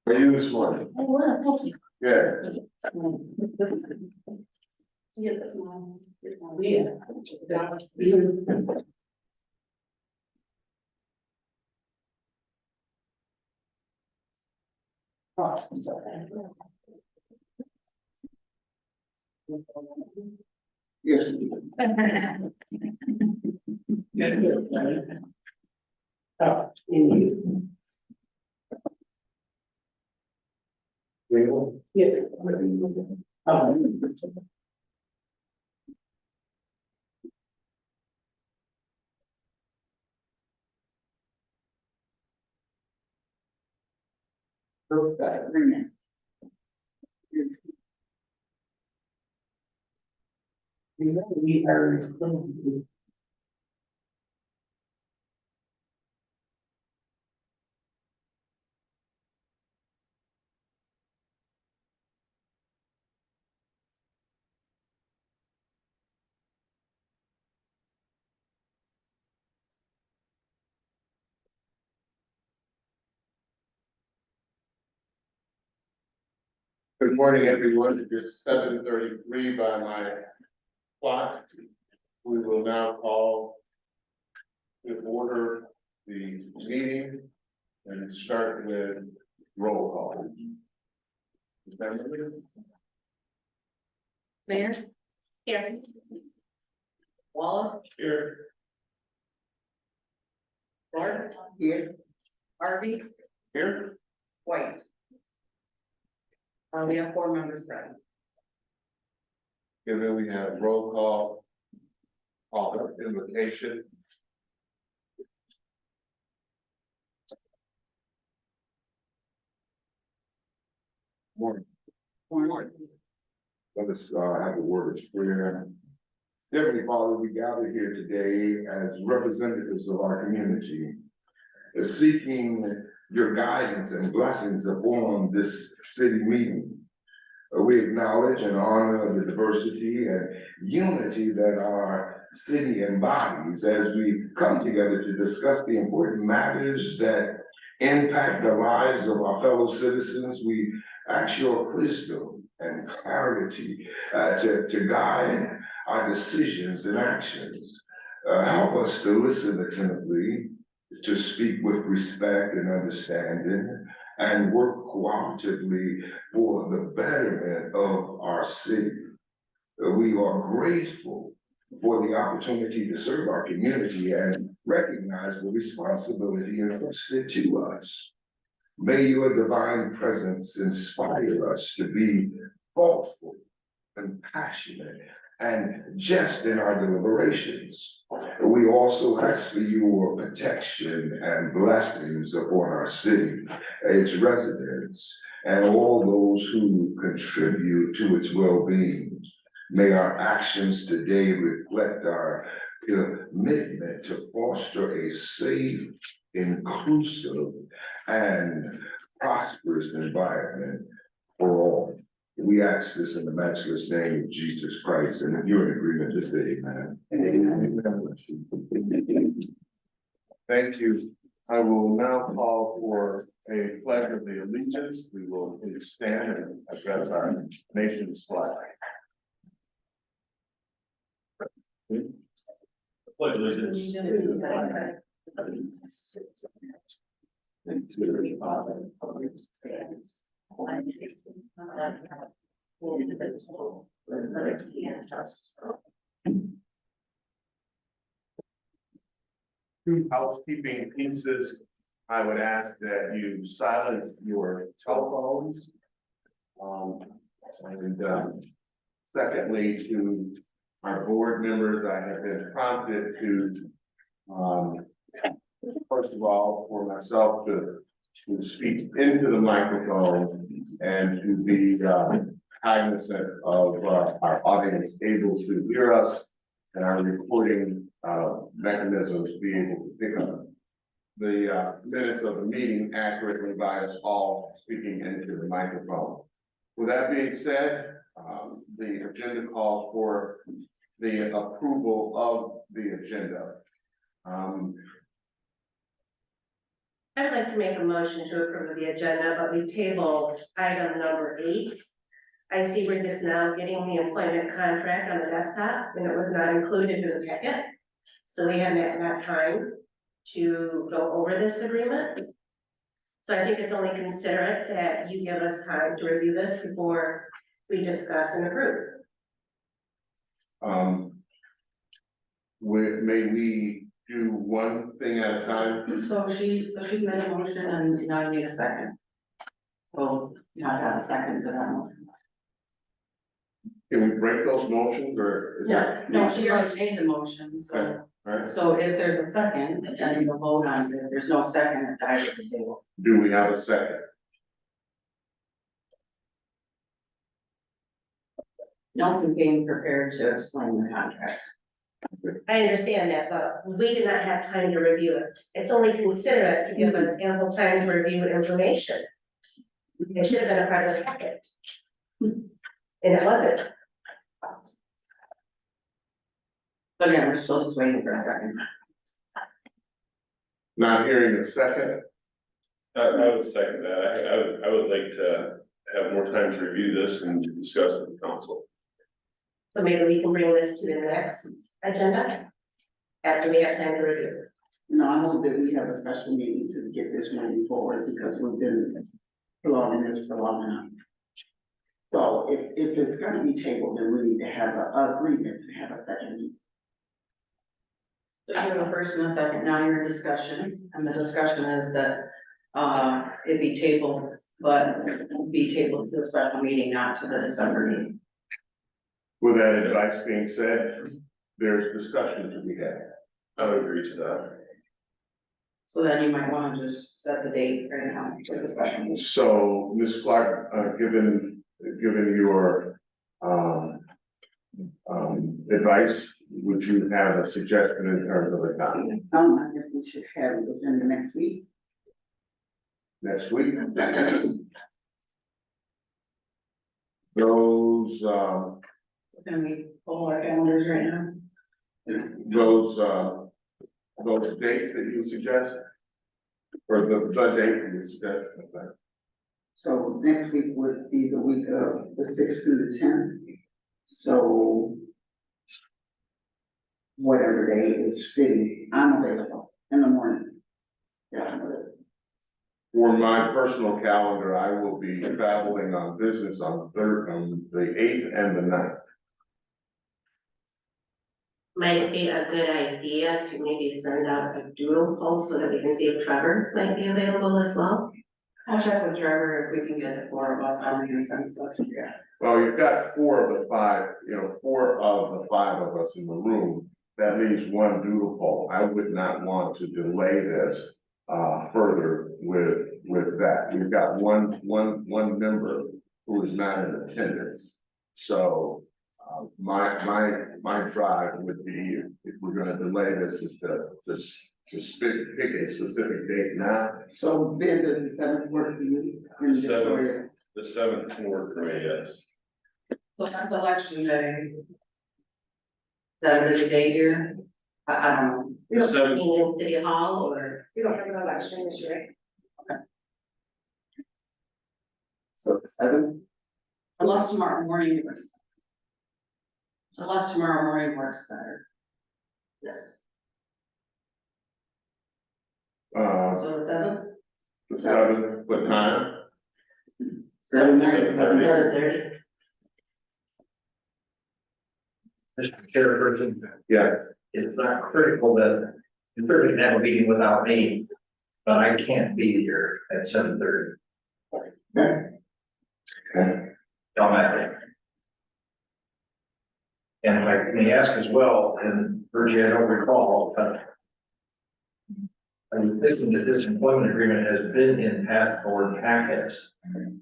For you this morning. Oh, wow, thank you. Good. Yeah, that's mine. Yeah. Yes. We are. Good morning, everyone. It is 7:33 by my clock. We will now call to order the meeting and start with roll call. Is that right? Mayor? Here. Wallace? Here. Clark? Here. Harvey? Here. White? We have 4 members present. And then we have roll call. All invocation. Morning. Morning. Let us have a word of prayer. Heavenly Father, we gather here today as representatives of our community, seeking your guidance and blessings upon this city meeting. We acknowledge and honor the diversity and unity that our city embodies as we come together to discuss the important matters that impact the lives of our fellow citizens. We ask your wisdom and clarity to guide our decisions and actions. Help us to listen attentively, to speak with respect and understanding, and work cooperatively for the betterment of our city. We are grateful for the opportunity to serve our community and recognize the responsibility entrusted to us. May your divine presence inspire us to be thoughtful, compassionate, and just in our deliberations. We also ask for your protection and blessings upon our city, its residents, and all those who contribute to its well-being. May our actions today reflect our commitment to foster a safe, inclusive, and prosperous environment for all. We ask this in the matchless name of Jesus Christ, and if you're in agreement, just say amen. Thank you. I will now call for a pledge of the allegiance. We will please stand and address our nation's flag. Pledge allegiance to the flag of the United States of America and to the republic for which it stands, one nation, under God, indivisible, with liberty and justice for all. Two housekeeping pieces. I would ask that you silence your telephones. Secondly, to our board members, I have been prompted to, first of all, for myself to speak into the microphone and to be cognizant of our audience able to hear us and our recording mechanisms be able to pick up the minutes of the meeting accurately by us all speaking into the microphone. With that being said, the agenda calls for the approval of the agenda. I'd like to make a motion to approve the agenda, but we table item number 8. I see we're just now getting the employment contract on the desktop, and it was not included in the packet. So we haven't had time to go over this agreement. So I think it's only considerate that you give us time to review this before we discuss and approve. May we do one thing at a time? So she's made a motion and now you need a second. So you have to have a second to that motion. Can we break those motions or? is that- No, she already made the motion, Okay. so, Alright, so if there's a second, then you'll vote on it. If there's no second, it dies at the table. do we have a second? Nelson came prepared to explain the contract. I understand that, but we did not have time to review it. It's only considerate to give us ample time to review information. It should have been a part of the packet. And it wasn't. But yeah, we're still just waiting for a second. Not hearing a second, I would second that. I would like to have more time to review this and to discuss with the council. So maybe we can bring this to the next agenda after we have time to review. No, I hope that we have a special meeting to get this moving forward because we've been prolonging this for long enough. So if it's gonna be tabled, then we need to have an agreement to have a second meeting. So you have a first and a second, now you're in discussion, and the discussion is that, it be tabled, but be tabled to a special meeting, not to the December meeting. with that advice being said, there's discussion to be had. I would agree to that. So then you might wanna just set the date right now for the special meeting. So, Ms. Clark, given your, advice, would you have a suggestion in terms of a time? I think we should have it within the next week. Next week? Those, Can we pull our calendars right now? those dates that you suggest? Or the date you suggest? So next week would be the week of the 6th through the 10th. So whatever day is fitting, I'm available in the morning. Yeah, I'm available. For my personal calendar, I will be traveling on business on the 8th and the 9th. Might it be a good idea to maybe send out a doodle poll so that we can see if Trevor might be available as well? I'll check with Trevor if we can get the 4 of us on here since that's, Yeah. Well, you've got 4 of the 5, 4 of the 5 of us in the room. That leaves one doodle poll. I would not want to delay this further with that. We've got one member who is not in attendance. So my drive would be, if we're gonna delay this, is to pick a specific date now. So Ben, does the 7th work for you? The 7th. The 7th can work for me, yes. so that's election day. Is that a busy day here? I don't know. The 7th, Being in City Hall or? We don't have an election this year. So the 7th? Unless tomorrow morning works. Unless tomorrow morning works better. So the 7th? The 7th, what time? 7:30. 7:30. Mr. Chairperson, Yeah, it's not critical that you certainly can have a meeting without me, but I can't be here at 7:30. okay. Don't matter. And if I may ask as well, and Virgie, I don't recall, I'm thinking that this employment agreement has been in past board packets.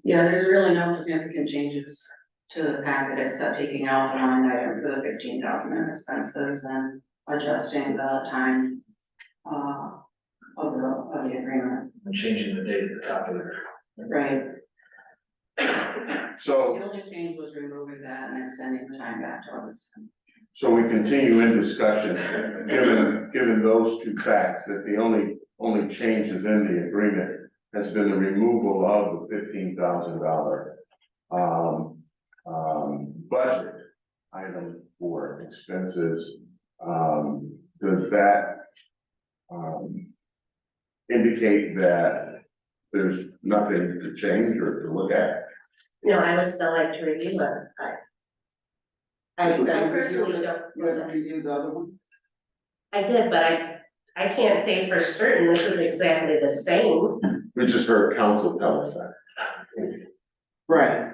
Yeah, there's really no significant changes to the packet except taking out the line item for the 15,000 in expenses and adjusting the time of the agreement, And changing the date at the top of there. right? So. The only change was removing that and extending the time back to August 10th. So we continue in discussion, given those two facts, that the only only changes in the agreement has been the removal of the $15,000 budget item for expenses. Does that indicate that there's nothing to change or to look at? No, I would still like to review it. I personally don't. You haven't reviewed the other ones? I did, but I can't say for certain this is exactly the same. We just heard council tell us that. Right.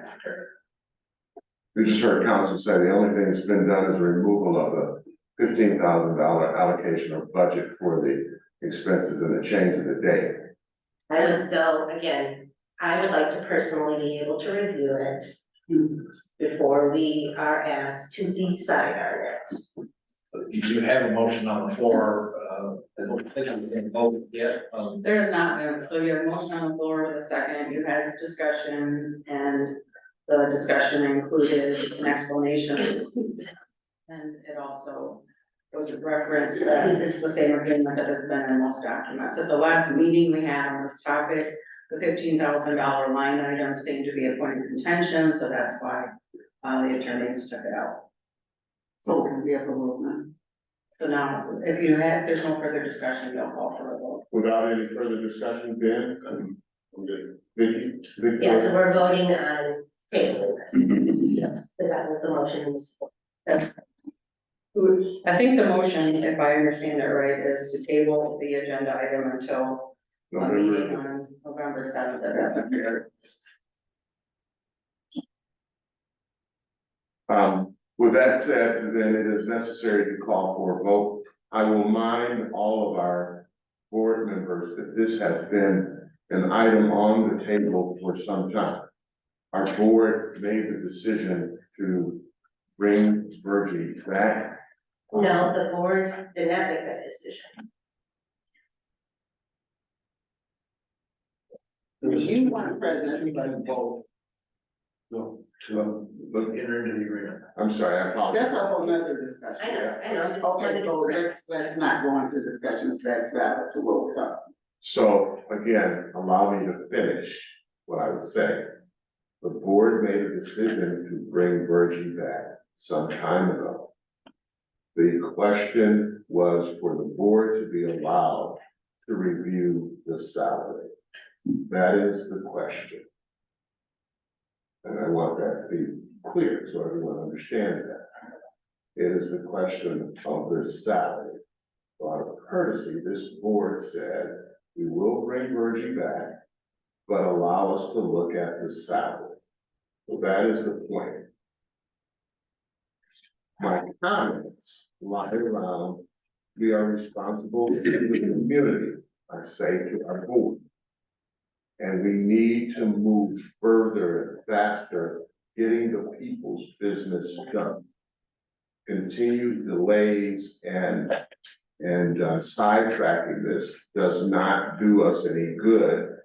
We just heard council say the only thing that's been done is removal of the $15,000 allocation of budget for the expenses and the change of the date. I would still, again, I would like to personally be able to review it before we are asked to decide on it. You have a motion on the floor, I don't think we can vote yet, There has not been, so you have a motion on the floor with a second, you had discussion, and the discussion included an explanation. And it also was a reference that it's the same agreement that has been in most documents. At the last meeting we had on this topic, the $15,000 line item seemed to be a point of contention, so that's why the attorneys took it out. So we have a vote now. So now, if there's no further discussion, you'll call for a vote. Without any further discussion, Ben, I'm good. Vicky? Yeah, so we're voting on tabling this. So that was the motion in the support. I think the motion, if I understand it right, is to table the agenda item until a meeting on November 7th. That's With that said, then it is necessary to call for a vote. I will mind all of our board members that this has been an item on the table for some time. Our board made the decision to bring Virgie back. No, the board did not make that decision. You weren't present. Vote. No, to enter into the agreement. I'm sorry, I apologize. That's a whole nother discussion. I know. Okay, so let's not go into discussions, that's valid to what we're talking. So again, allow me to finish what I was saying. The board made a decision to bring Virgie back some time ago. The question was for the board to be allowed to review the salary. That is the question. And I want that to be clear so everyone understands that. It is the question of the salary. Out of courtesy, this board said, we will bring Virgie back, but allow us to look at the salary. So that is the point. My comments lie around, we are responsible to the community, I say to our board. And we need to move further and faster, getting the people's business done. Continued delays and sidetracking this does not do us any good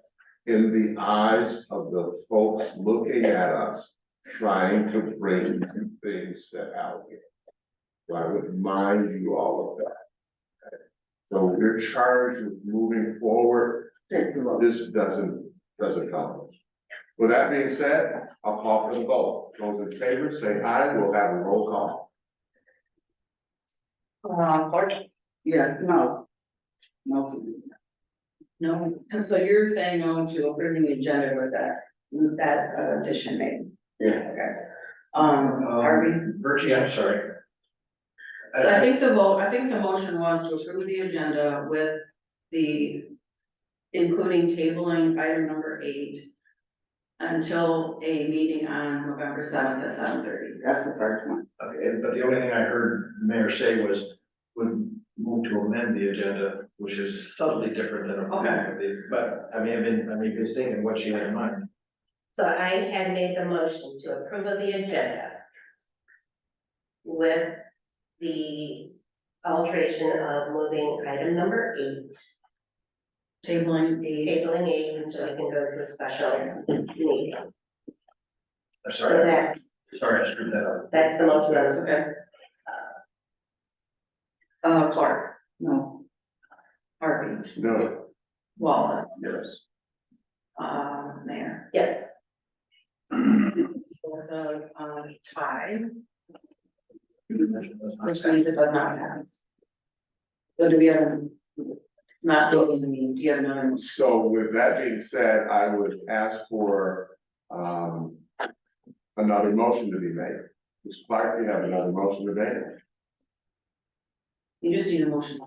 in the eyes of the folks looking at us, trying to bring things to Albion. So I would mind you all of that. So we're charged with moving forward. This doesn't help us. With that being said, I'll call for the vote. Those in favor, say aye. We'll have a roll call. Clark? Yeah, no. No. No, and so you're saying no to approving the agenda with that addition made? Yeah. Okay. Harvey? Virgie, I'm sorry. I think the motion was to approve the agenda with the, including tabling item number 8 until a meeting on November 7th at 7:30. That's the first one. Okay, but the only thing I heard the mayor say was, would move to amend the agenda, which is subtly different than a. But I mean, I've been just thinking what she had in mind. So I had made the motion to approve of the agenda with the alteration of moving item number 8, Tabling 8. tabling 8 until we can go to a special meeting. I'm So sorry, that's I screwed that up. the motion that was Okay. Clark, No. Harvey, No. Wallace, Yes. Mayor. Yes. It was a, tie, which means it does not pass. So do we have, not voting, I mean, do you have another? So with that being said, I would ask for, another motion to be made. Ms. Clark, you have another motion to make? You just need a motion.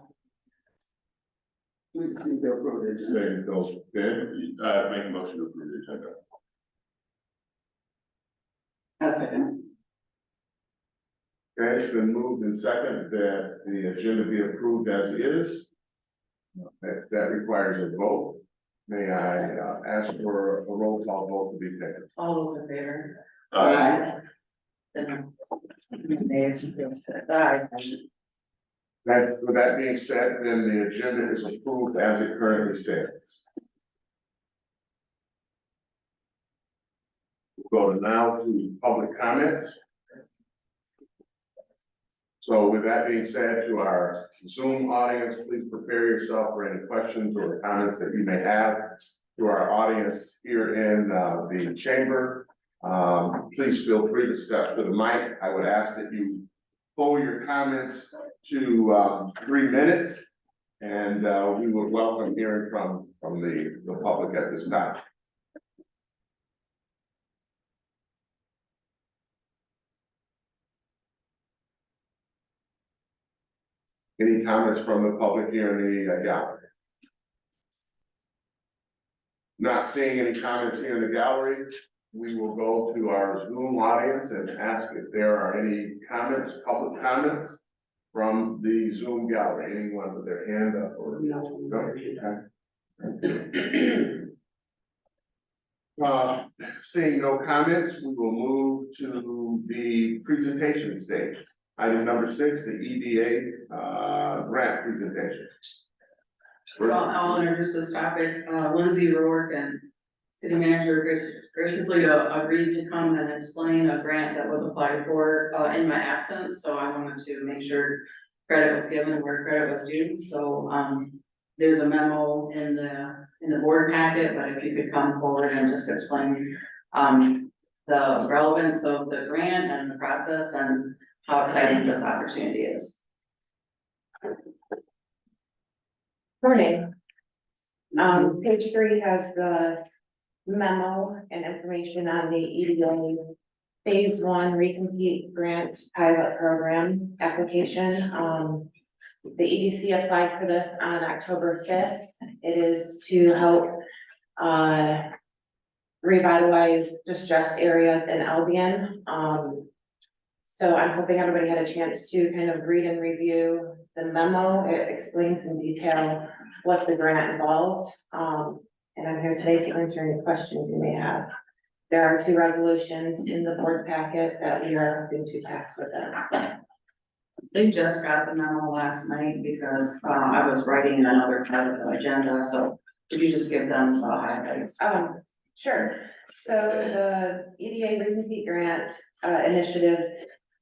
We can go through this. Saying those, Ben? Make a motion to approve the agenda. A second. Okay, it's been moved and second that the agenda be approved as is. That requires a vote. May I, ask for a roll call vote to be taken? All those in favor? Aye. Then. Aye. That, with that being said, then the agenda is approved as it currently stands. We'll go now to public comments. So with that being said, to our Zoom audience, please prepare yourself for any questions or comments that you may have. To our audience here in the chamber, please feel free to step to the mic. I would ask that you pull your comments to 3 minutes, and we would welcome hearing from the public at this time. Any comments from the public here in the gallery? Not seeing any comments here in the gallery, we will go to our Zoom audience and ask if there are any comments, public comments from the Zoom gallery. Anyone with their hand up or? No. Seeing no comments, we will move to the presentation stage. Item number 6, the EDA grant presentation. So I'll introduce this topic, Lindsay Rourke and city manager graciously agreed to come and explain a grant that was applied for, in my absence, so I wanted to make sure credit was given where credit was due, so, there's a memo in the board packet, but if you could come forward and just explain, the relevance of the grant and the process and how exciting this opportunity is. Morning. Page 3 has the memo and information on the EDA Phase 1 Recompete Grant Pilot Program application. The EDC applied for this on October 5th. It is to help revitalize distressed areas in Albion. So I'm hoping everybody had a chance to kind of read and review the memo. It explains in detail what the grant involved. And I'm here today to answer any questions you may have. There are 2 resolutions in the board packet that we are hoping to pass with us. They just got the memo last night because, I was writing another part of the agenda, so could you just give them the highlights? Sure. So the EDA Recompete Grant initiative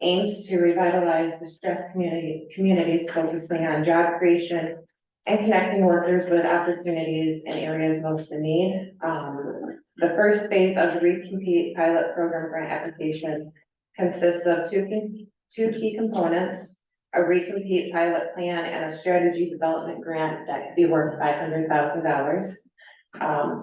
aims to revitalize distressed communities focusing on job creation and connecting workers with opportunities in areas most in need. The first phase of the Recompete Pilot Program grant application consists of two key components: a recompete pilot plan and a strategy development grant that could be worth $500,000.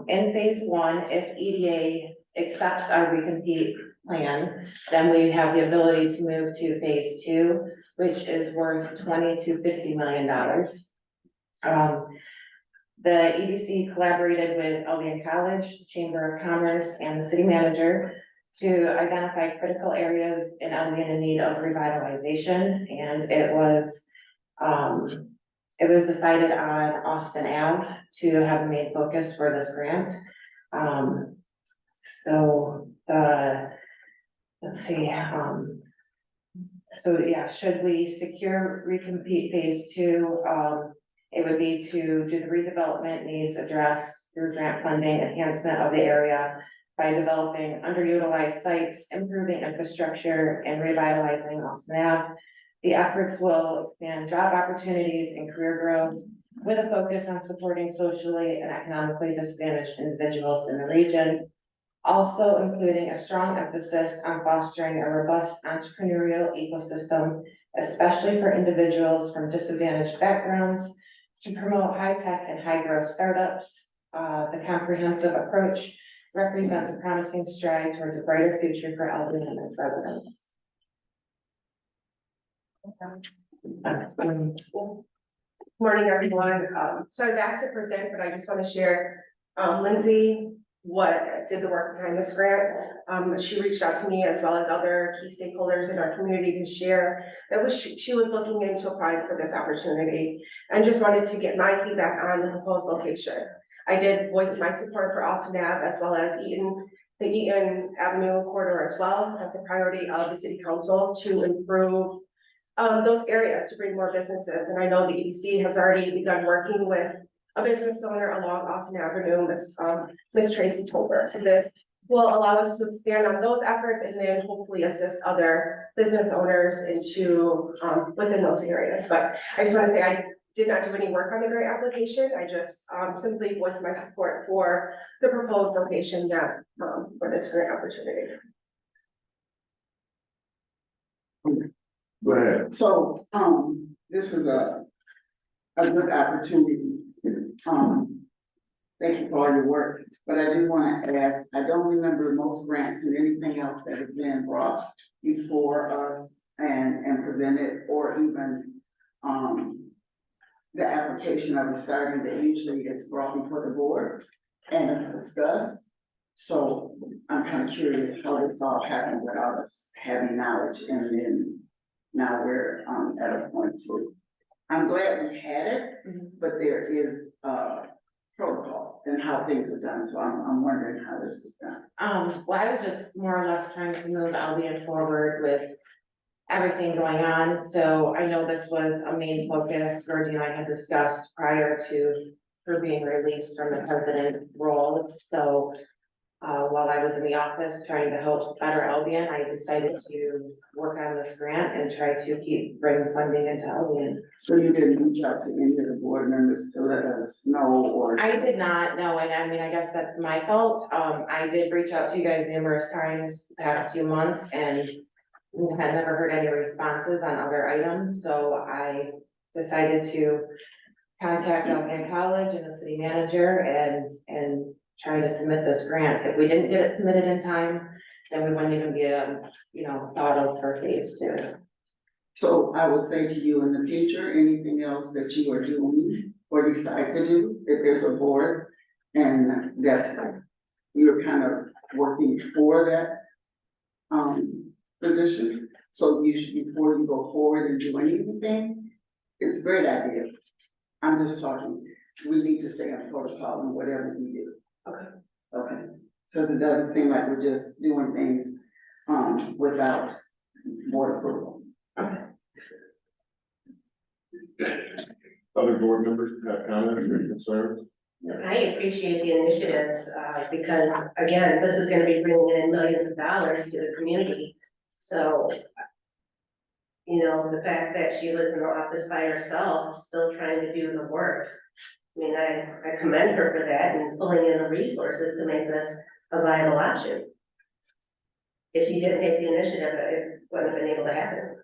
In phase 1, if EDA accepts our recompete plan, then we have the ability to move to phase 2, which is worth $20 to $50 million. The EDC collaborated with Albion College, Chamber of Commerce, and the city manager to identify critical areas in Albion in need of revitalization, and it was decided on Austin Ave to have the main focus for this grant. Let's see, so yeah, should we secure recompete phase 2, it would be to do the redevelopment needs addressed through grant funding enhancement of the area by developing underutilized sites, improving infrastructure, and revitalizing Austin Ave. The efforts will expand job opportunities and career growth with a focus on supporting socially and economically disadvantaged individuals in the region. Also including a strong emphasis on fostering a robust entrepreneurial ecosystem, especially for individuals from disadvantaged backgrounds, to promote high-tech and high-growth startups. The comprehensive approach represents a promising stride towards a brighter future for Albion and its residents. Morning, everyone. So I was asked to present, but I just want to share, Lindsay, what did the work behind this grant. She reached out to me as well as other key stakeholders in our community to share that she was looking into applying for this opportunity and just wanted to get my feedback on the proposed location. I did voice my support for Austin Ave as well as the Eaton Avenue corridor as well. That's a priority of the city council to improve those areas to bring more businesses. And I know the EDC has already begun working with a business owner along Austin Avenue, Miss Tracy Tolbert. So this will allow us to expand on those efforts and then hopefully assist other business owners into, within those areas. But I just want to say I did not do any work on the grant application. I just simply voiced my support for the proposed location that, for this grant opportunity. Go ahead. So, this is a good opportunity. Thank you for all your work, but I do want to ask, I don't remember most grants and anything else that has been brought before us and presented, or even, the application of it starting, that usually gets brought before the board and is discussed. So I'm kind of curious how this all happened without us having knowledge, and then now we're, at a point to, I'm glad we had it, but there is, protocol and how things are done, so I'm wondering how this is done. Well, I was just more or less trying to move Albion forward with everything going on, so I know this was a main focus Georgie and I had discussed prior to her being released from the president role, so while I was in the office trying to help better Albion, I decided to work on this grant and try to keep bringing funding into Albion. So you didn't reach out to any of the board members to let us know, or? I did not know, and I mean, I guess that's my fault. I did reach out to you guys numerous times the past 2 months and had never heard any responses on other items, so I decided to contact Albion College and the city manager and try to submit this grant. If we didn't get it submitted in time, then we wouldn't even be, thought of for phase 2. So I would say to you, in the future, anything else that you are doing or decide to do, if there's a board and that's, you're kind of working for that position. So you should, before you go forward and do anything, it's a great idea. I'm just talking, we need to stay on protocol in whatever we do. Okay, so it doesn't seem like we're just doing things, without board approval. Other board members have comments or concerns? I appreciate the initiatives, because again, this is gonna be bringing in millions of dollars to the community. So, the fact that she was in the office by herself, still trying to do the work. I mean, I commend her for that and pulling in the resources to make this a viable option. If she didn't take the initiative, it wouldn't have been able to happen.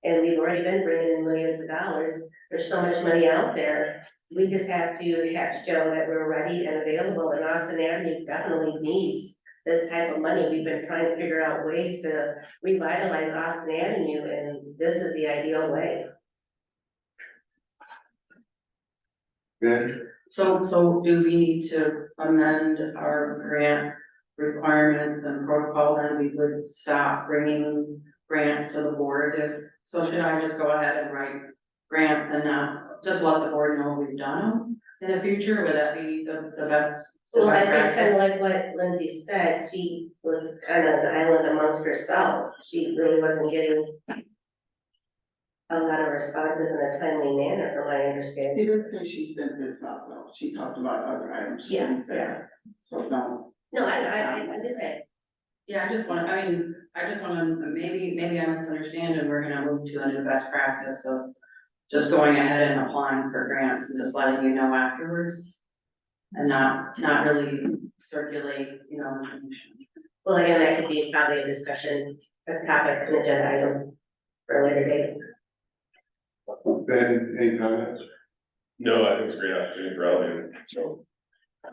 And we've already been bringing in millions of dollars. There's so much money out there. We just have to show that we're ready and available, and Austin Avenue definitely needs this type of money. We've been trying to figure out ways to revitalize Austin Avenue, and this is the ideal way. Good. So do we need to amend our grant requirements and protocol, and we would stop bringing grants to the board? So should I just go ahead and write grants and not just let the board know we've done them in the future? Would that be the best? Well, I think kind of like what Lindsay said, she was kind of an island amongst herself. She really wasn't getting a lot of responses in a timely manner, from my She understanding. didn't say she sent this out though, she talked about other items. She didn't say that. So don't. No, I just said, Yeah, I just want, maybe I misunderstand, and we're gonna move to a new best practice of just going ahead and applying for grants and just letting you know afterwards. And not really circulate, information. Well, again, that could be probably a discussion, a topic, an agenda item for a later date. Ben, any comments? No, I think it's a great opportunity for Albion, so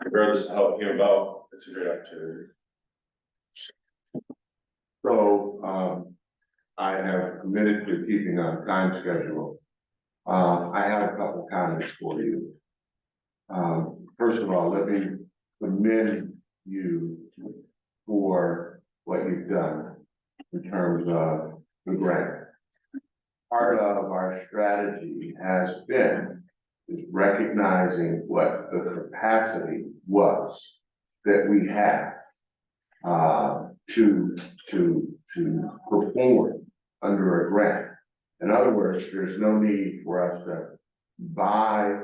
regardless of how it came about, it's a great opportunity. So, I have committed to keeping on time schedule. I have a couple comments for you. First of all, let me commend you for what you've done in terms of the grant. Part of our strategy has been is recognizing what the capacity was that we have to perform under a grant. In other words, there's no need for us to buy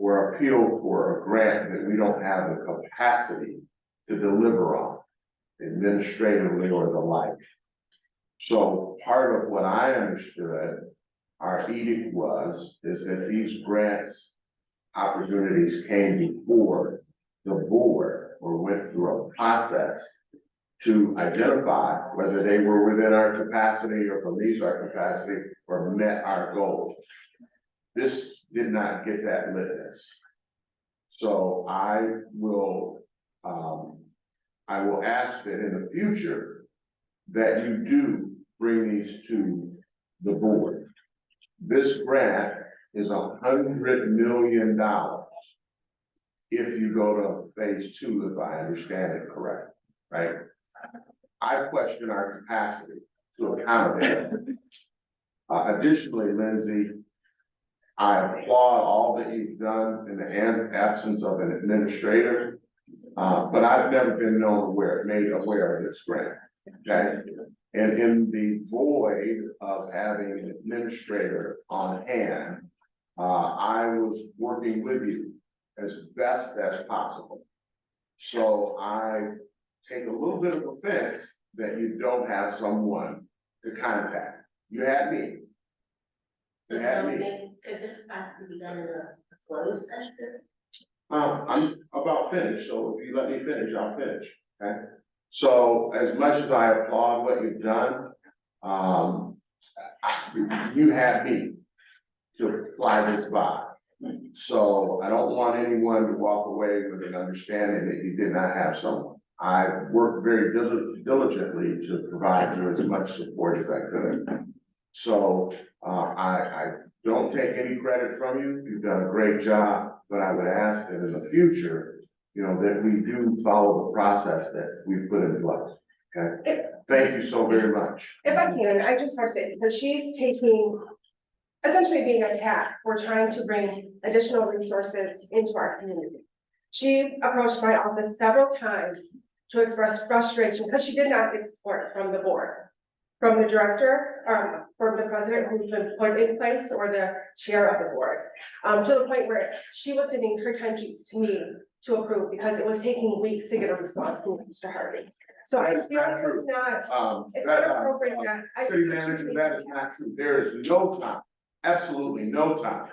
or appeal for a grant that we don't have the capacity to deliver on administratively or the like. So part of what I understood our edict is that these grants opportunities came before the board or went through a process to identify whether they were within our capacity or beneath our capacity or met our goals. This did not get that litmus. So I will ask that in the future that you do bring these to the board. This grant is $100 million if you go to phase 2, if I understand it correct, right? I question our capacity to accommodate it. Additionally, Lindsay, I applaud all that you've done in the absence of an administrator, but I've never been made aware of this grant, okay? And in the void of having an administrator on hand, I was working with you as best as possible. So I take a little bit of offense that you don't have someone to contact. You had me. You had me. Could this possibly be done in a closed session? I'm about finished, so if you let me finish, I'll finish, okay? So as much as I applaud what you've done, you had me to fly this by. So I don't want anyone to walk away with an understanding that you did not have someone. I worked very diligently to provide you as much support as I could. So I don't take any credit from you. You've done a great job, but I would ask that in the future, that we do follow the process that we put in place. Okay, thank you so very much. If I can, I just want to say, because she's essentially being attacked for trying to bring additional resources into our community. She approached my office several times to express frustration because she did not get support from the board, from the director, from the president who's been put in place, or the chair of the board, to the point where she was sending her time sheets to me to approve because it was taking weeks to get a response from Mr. Harvey. So I feel like it's not appropriate that. City manager, that is not true. There is no time, absolutely no time,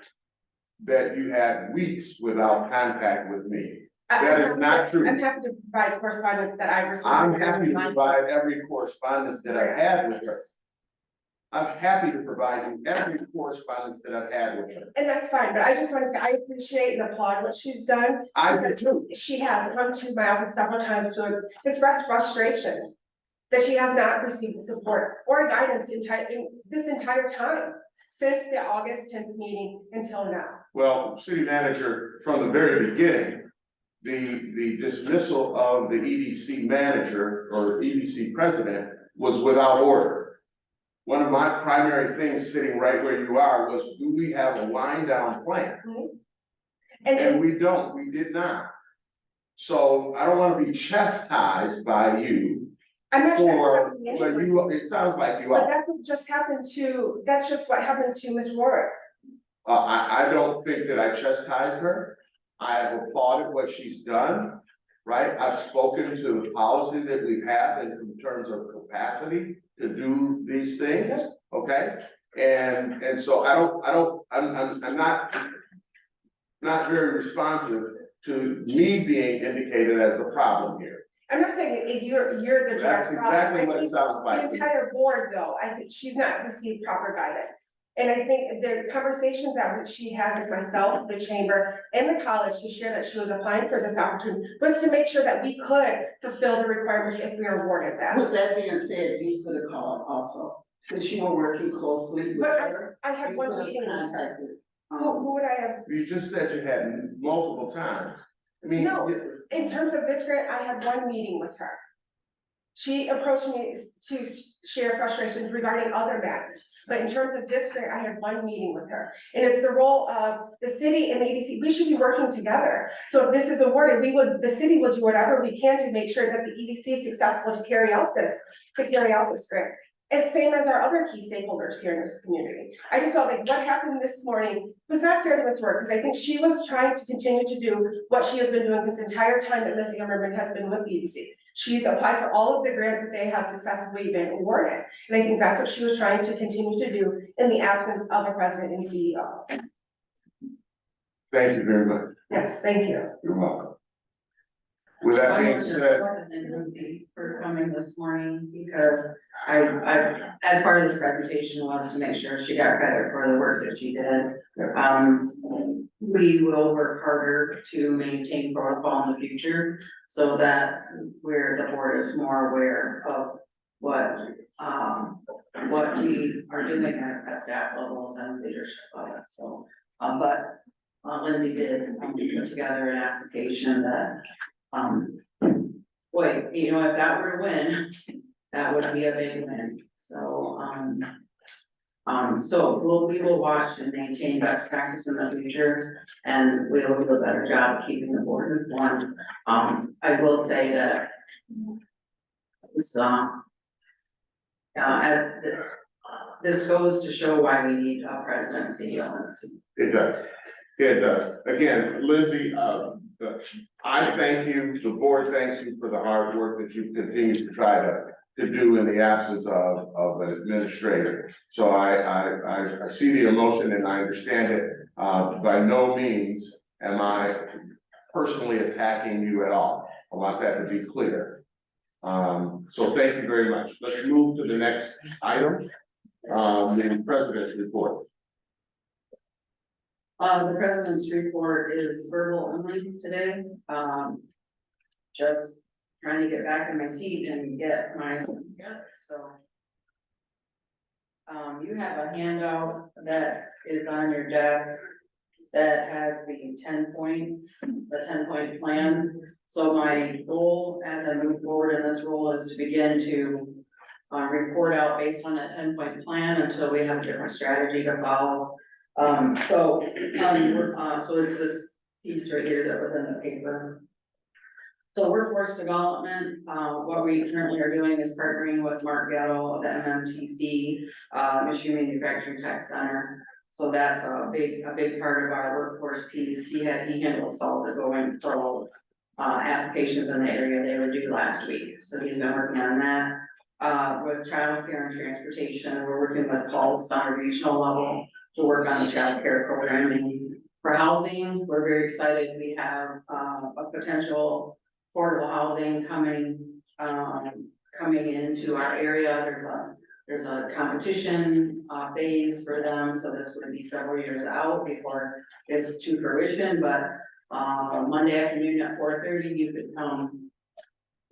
that you had weeks without contact with me. That is not true. I'm happy to provide correspondence that I received. I'm happy to provide every correspondence that I've had with her. I'm happy to provide you every correspondence that I've had with her. And that's fine, but I just want to say, I appreciate and applaud what she's done. I do too. She has come to my office several times to express frustration that she has not received the support or guidance in this entire time, since the August 10th meeting until now. Well, city manager, from the very beginning, the dismissal of the EDC manager or EDC president was without order. One of my primary things sitting right where you are was, do we have a wind down plan? And we don't, we did not. So I don't want to be chastised by you. I'm not for, chastising well, anyone, it sounds like you but are. that's just what happened to Ms. Rourke. I don't think that I chastised her. I have applauded what she's done, right? I've spoken to the policy that we have in terms of capacity to do these things, okay? And so I'm not very responsive to me being indicated as the problem here. I'm not saying that you're the That's direct problem. exactly I what it think sounds like. the entire board, though, I think she's not received proper guidance. And I think the conversations that she had with myself, the chamber, and the college to share that she was applying for this opportunity was to make sure that we could fulfill the requirements if we were awarded that. With that being said, you could have called also, since you were working closely with But her. I had you one could have meeting with her. contacted, Who would I have? You just said you had multiple times. I mean. No. In terms of this grant, I had one meeting with her. She approached me to share frustrations regarding other matters, but in terms of this grant, I had one meeting with her. And it's the role of the city and the EDC, we should be working together. So if this is awarded, the city will do whatever we can to make sure that the EDC is successful to carry out this grant. And same as our other key stakeholders here in this community. I just felt like what happened this morning was not fair to Ms. Work, because I think she was trying to continue to do what she has been doing this entire time that Ms. Ammerman has been with the EDC. She's applied for all of the grants that they have successfully been awarded. And I think that's what she was trying to continue to do in the absence of a president and CEO. Thank you very much. Yes, thank you. You're welcome. With that being said, And Lindsay for coming this morning, because I, as part of this presentation was to make sure she got credit for the work that she did. We will work harder to maintain protocol in the future, so that the board is more aware of what we are doing at staff levels and leadership levels, so, but Lindsay did put together an application that, boy, you know, if that were to win, that would be a big win, so, so we will watch and maintain best practice in the future, and we will do a better job of keeping the board informed. I will say that this goes to show why we need a president and CEO in the city. it does. It does. Again, Lindsay, I thank you, the board thanks you for the hard work that you've continued to try to do in the absence of an administrator. So I see the emotion and I understand it. By no means am I personally attacking you at all. I want that to be clear. So thank you very much. Let's move to the next item, the president's report. The president's report is verbal only today. Just trying to get back in my seat and get my stuff together, so. You have a handout that is on your desk that has the 10 points, the 10-point plan. So my goal as I move forward in this role is to begin to report out based on that 10-point plan until we have a different strategy to follow. So it's this piece right here that was in the paper. So workforce development, what we currently are doing is partnering with Mark Gettle of the MMTC, Michigan Manufacturing Tech Center. So that's a big part of our workforce piece. He handles all the going for applications in the area they were due last week. So he's been working on that. With childcare and transportation, we're working with Pulse on a regional level to work on the childcare programming. For housing, we're very excited. We have a potential affordable housing coming into our area. There's a competition phase for them, so this would be several years out before it's to fruition, but Monday afternoon at 4:30, you could come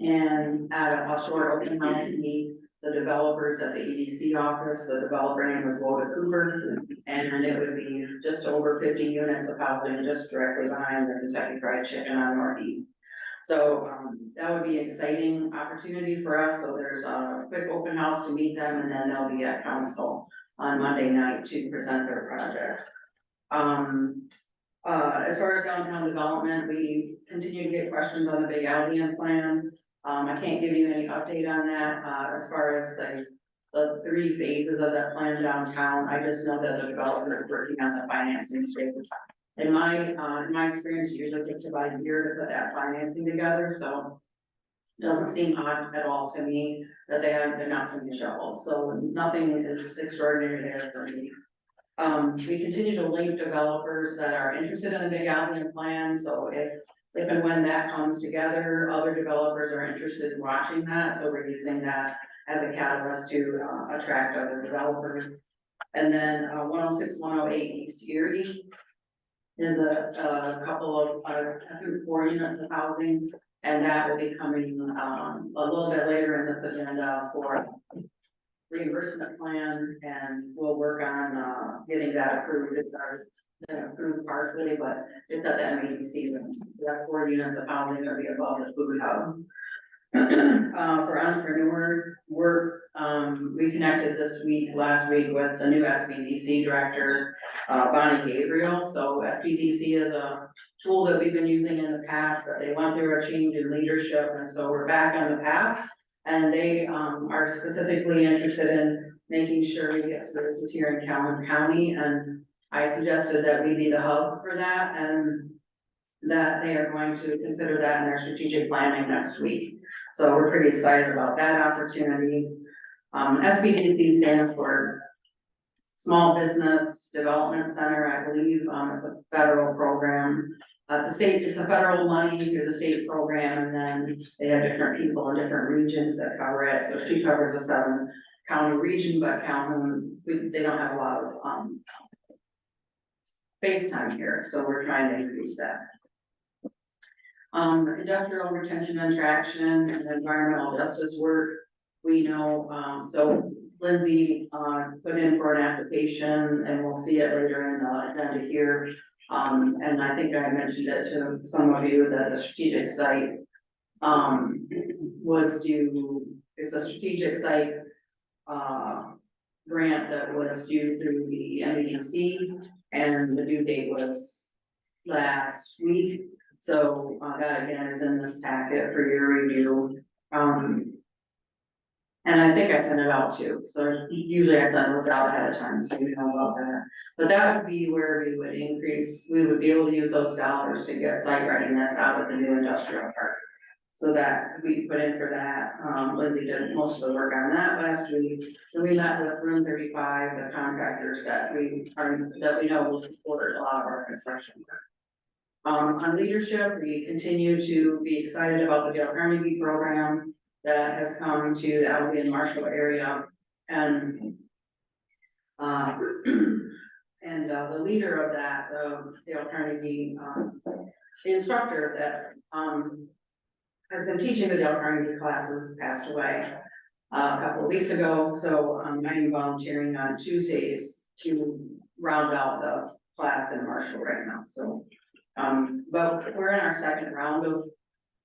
and at a short open house, meet the developers at the EDC office. The developer name was Loda Cooper, and it would be just over 50 units of housing just directly behind the Kentucky Fried Chicken on Northeast. So that would be an exciting opportunity for us. So there's a quick open house to meet them, and then they'll be at council on Monday night to present their project. As far as downtown development, we continue to get questions on the big Albion plan. I can't give you any update on that, as far as the 3 phases of that plan downtown. I just know that the developer is working on the financing stage. In my experience, it usually takes about a year to put that financing together, so Doesn't seem odd at all to me that they're not swinging shovels, so nothing is extraordinary there for me. We continue to link developers that are interested in the Big Albion plan, so if and when that comes together, other developers are interested in watching that, so we're using that as a catalyst to attract other developers. And then 106, 108 East Erie is a couple of, I think 4 units of housing, and that will be coming a little bit later in this agenda for reimbursement plan, and we'll work on getting that approved. It's been approved partially, but it's at the MEDC. That's 4 units of housing that'll be above the food hub. For entrepreneur work, we connected last week with the new SBDC director, Bonnie Gabriel. So SBDC is a tool that we've been using in the past, but they went through a change in leadership, and so we're back on the path. And they are specifically interested in making sure we get services here in Calhoun County, and I suggested that we be the hub for that, and that they are going to consider that in their strategic planning next week. So we're pretty excited about that opportunity. SBDC stands for Small Business Development Center, I believe. It's a federal program. It's a federal money through the state program, and then they have different people in different regions that cover it. So she covers a 7-county region, but Calhoun, they don't have a lot of face time here, so we're trying to increase that. Industrial retention and traction and environmental justice work, we know, so Lindsay put in for an application, and we'll see it later in the agenda here. And I think I mentioned it to some of you that the strategic site it's a strategic site grant that was due through the MEDC, and the due date was last week. So that again is in this packet for your review. And I think I sent it out too. So usually I send those out ahead of time, so you know about that. But that would be where we would increase, we would be able to use those dollars to get site readiness out of the new industrial park. So that we put in for that. Lindsay did most of the work on that last week. So we met with Room 35, the contractors that we know will support a lot of our construction work. On leadership, we continue to be excited about the Dale Carnegie program that has come to the Albion Marshall area, and the leader of that, Dale Carnegie, the instructor that has been teaching the Dale Carnegie classes, passed away a couple of weeks ago. So I'm volunteering on Tuesdays to round out the class in Marshall right now. So. But we're in our second round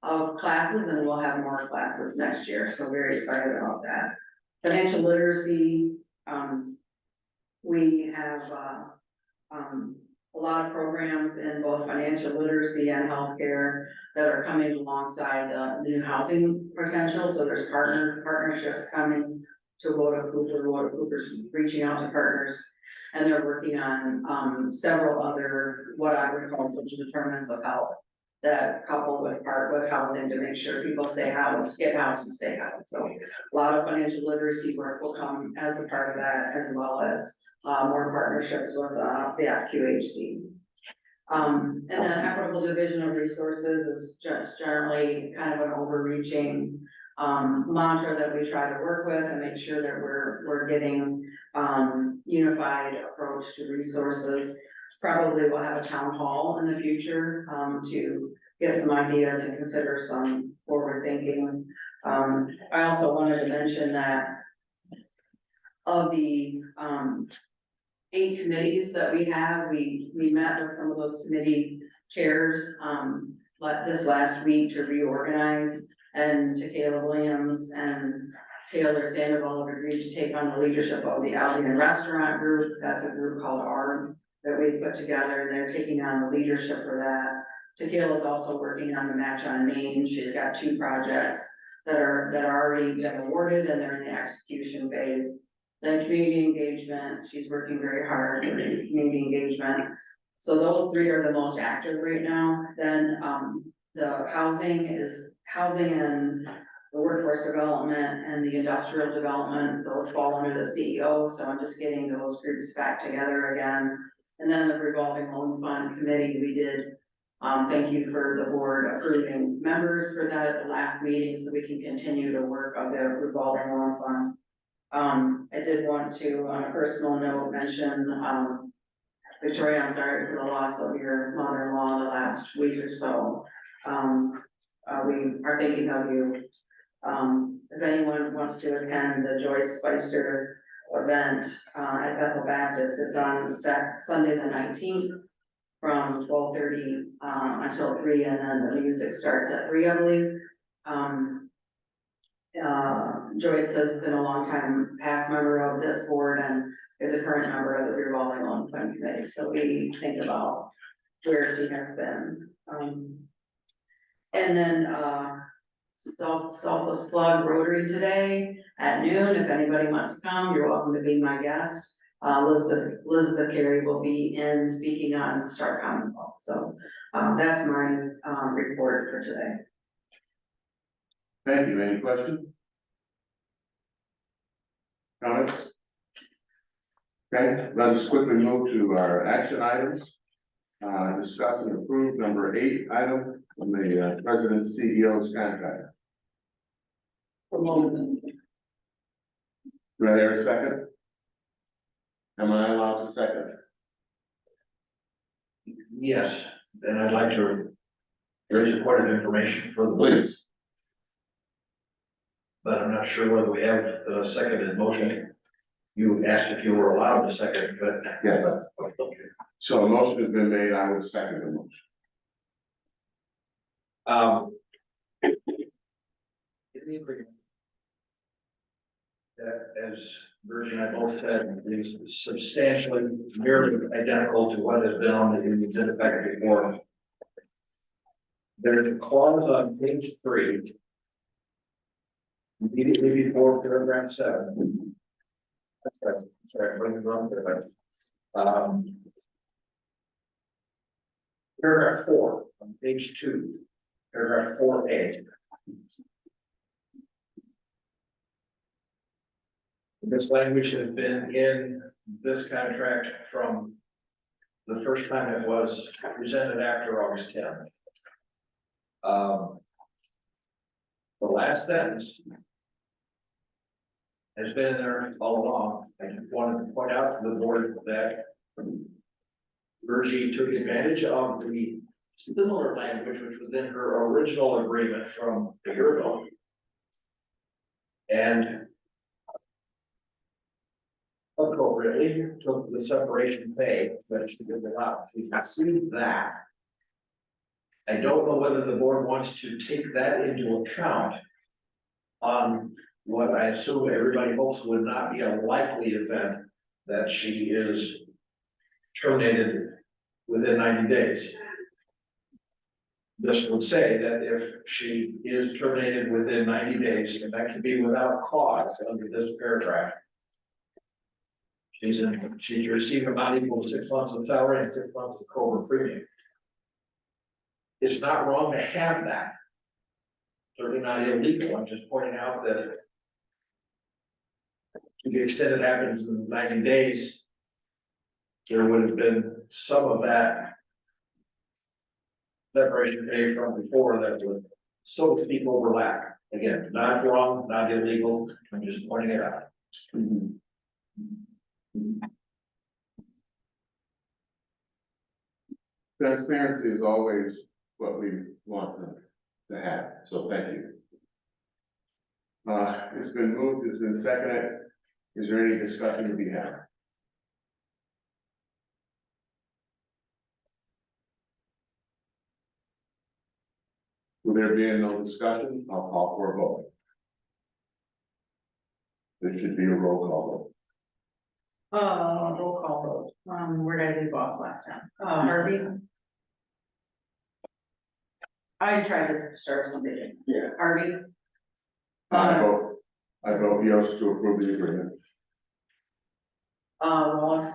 of classes, and we'll have more classes next year, so very excited about that. Financial literacy, we have a lot of programs in both financial literacy and healthcare that are coming alongside the new housing potential. So there's partnerships coming to Woda Cooper's reaching out to partners. And they're working on several other, what I would call social determinants of health that couple with housing to make sure people stay housed, get housed and stay housed. So a lot of financial literacy work will come as a part of that, as well as more partnerships with the FQHC. And then equitable division of resources is just generally kind of an overreaching mantra that we try to work with and make sure that we're getting unified approach to resources. Probably we'll have a town hall in the future to get some ideas and consider some forward thinking. I also wanted to mention that of the 8 committees that we have, we met with some of those committee chairs this last week to reorganize, and Takayla Williams and Taylor Sandoval have agreed to take on the leadership of the Albion Restaurant Group. That's a group called ARB that we put together, and they're taking on the leadership for that. Takayla is also working on the Match on Main. She's got 2 projects that are already been awarded, and they're in the execution phase. Then community engagement, she's working very hard for community engagement. So those 3 are the most active right now. Then the housing and the workforce development and the industrial development, those fall under the CEO, so I'm just getting those groups back together again. And then the revolving loan fund committee, we did, thank you for the board approving members for that at the last meeting, so we can continue to work on the revolving loan fund. I did want to, on a personal note, mention, Victoria, I'm sorry for the loss of your mother-in-law the last week or so. We are thinking of you. If anyone wants to attend the Joyce Spicer event, at Bethel Baptist, it's on Sunday the 19th from 12:30, until 3, and then the music starts at 3, I believe. Joyce has been a long time past member of this board and is a current member of the revolving loan fund committee, so we think about where she has been. And then, selfless plug Rotary today at noon. If anybody wants to come, you're welcome to be my guest. Elizabeth Carey will be in speaking on Star Commonwealth. So, that's my, report for today. Thank you. Any questions? Comments? Okay, let's quickly move to our action items. Discuss and approve number 8 item on the president CEO's contract. Do I hear a second? Am I allowed to second? Yes, and I'd like to raise a point of information for the Please. but I'm not sure whether we have a seconded motion. You asked if you were allowed to second, but. Yes. Okay. So a motion has been made. I will second the motion. In the agreement. That, as Virgin and I both said, is substantially nearly identical to what has been on the unions in effect before. There's a clause on page 3. Immediately before paragraph 7. That's right, sorry, I'm running wrong there. Paragraph 4 on page 2, paragraph 4A. This language has been in this contract from the first time it was presented after August 10th. The last sentence has been there all along. I just wanted to point out to the board that Virgie took advantage of the similar language which was in her original agreement from a year ago. And appropriately took the separation pay that she did without. She's received that. I don't know whether the board wants to take that into account on what I assume everybody hopes would not be a likely event that she is terminated within 90 days. This would say that if she is terminated within 90 days, and that can be without cause under this paragraph. She's receiving amount equal to 6 months of salary and 6 months of COBRA premium. It's not wrong to have that. Certainly not illegal. I'm just pointing out that to the extent it happens in 90 days, there would have been some of that separation pay from before that would, so to speak, overlap. Again, not wrong, not illegal. I'm just pointing it out. Transparency is always what we want to have, so thank you. It's been moved, it's been seconded. Is there any discussion to be had? Will there be no discussion? I'll call for a vote. This should be a roll call Roll call vote. Where did I leave off last time? Harvey? I tried to start something. Yeah. Harvey? vote. I vote yes to approve the agreement. Wallace?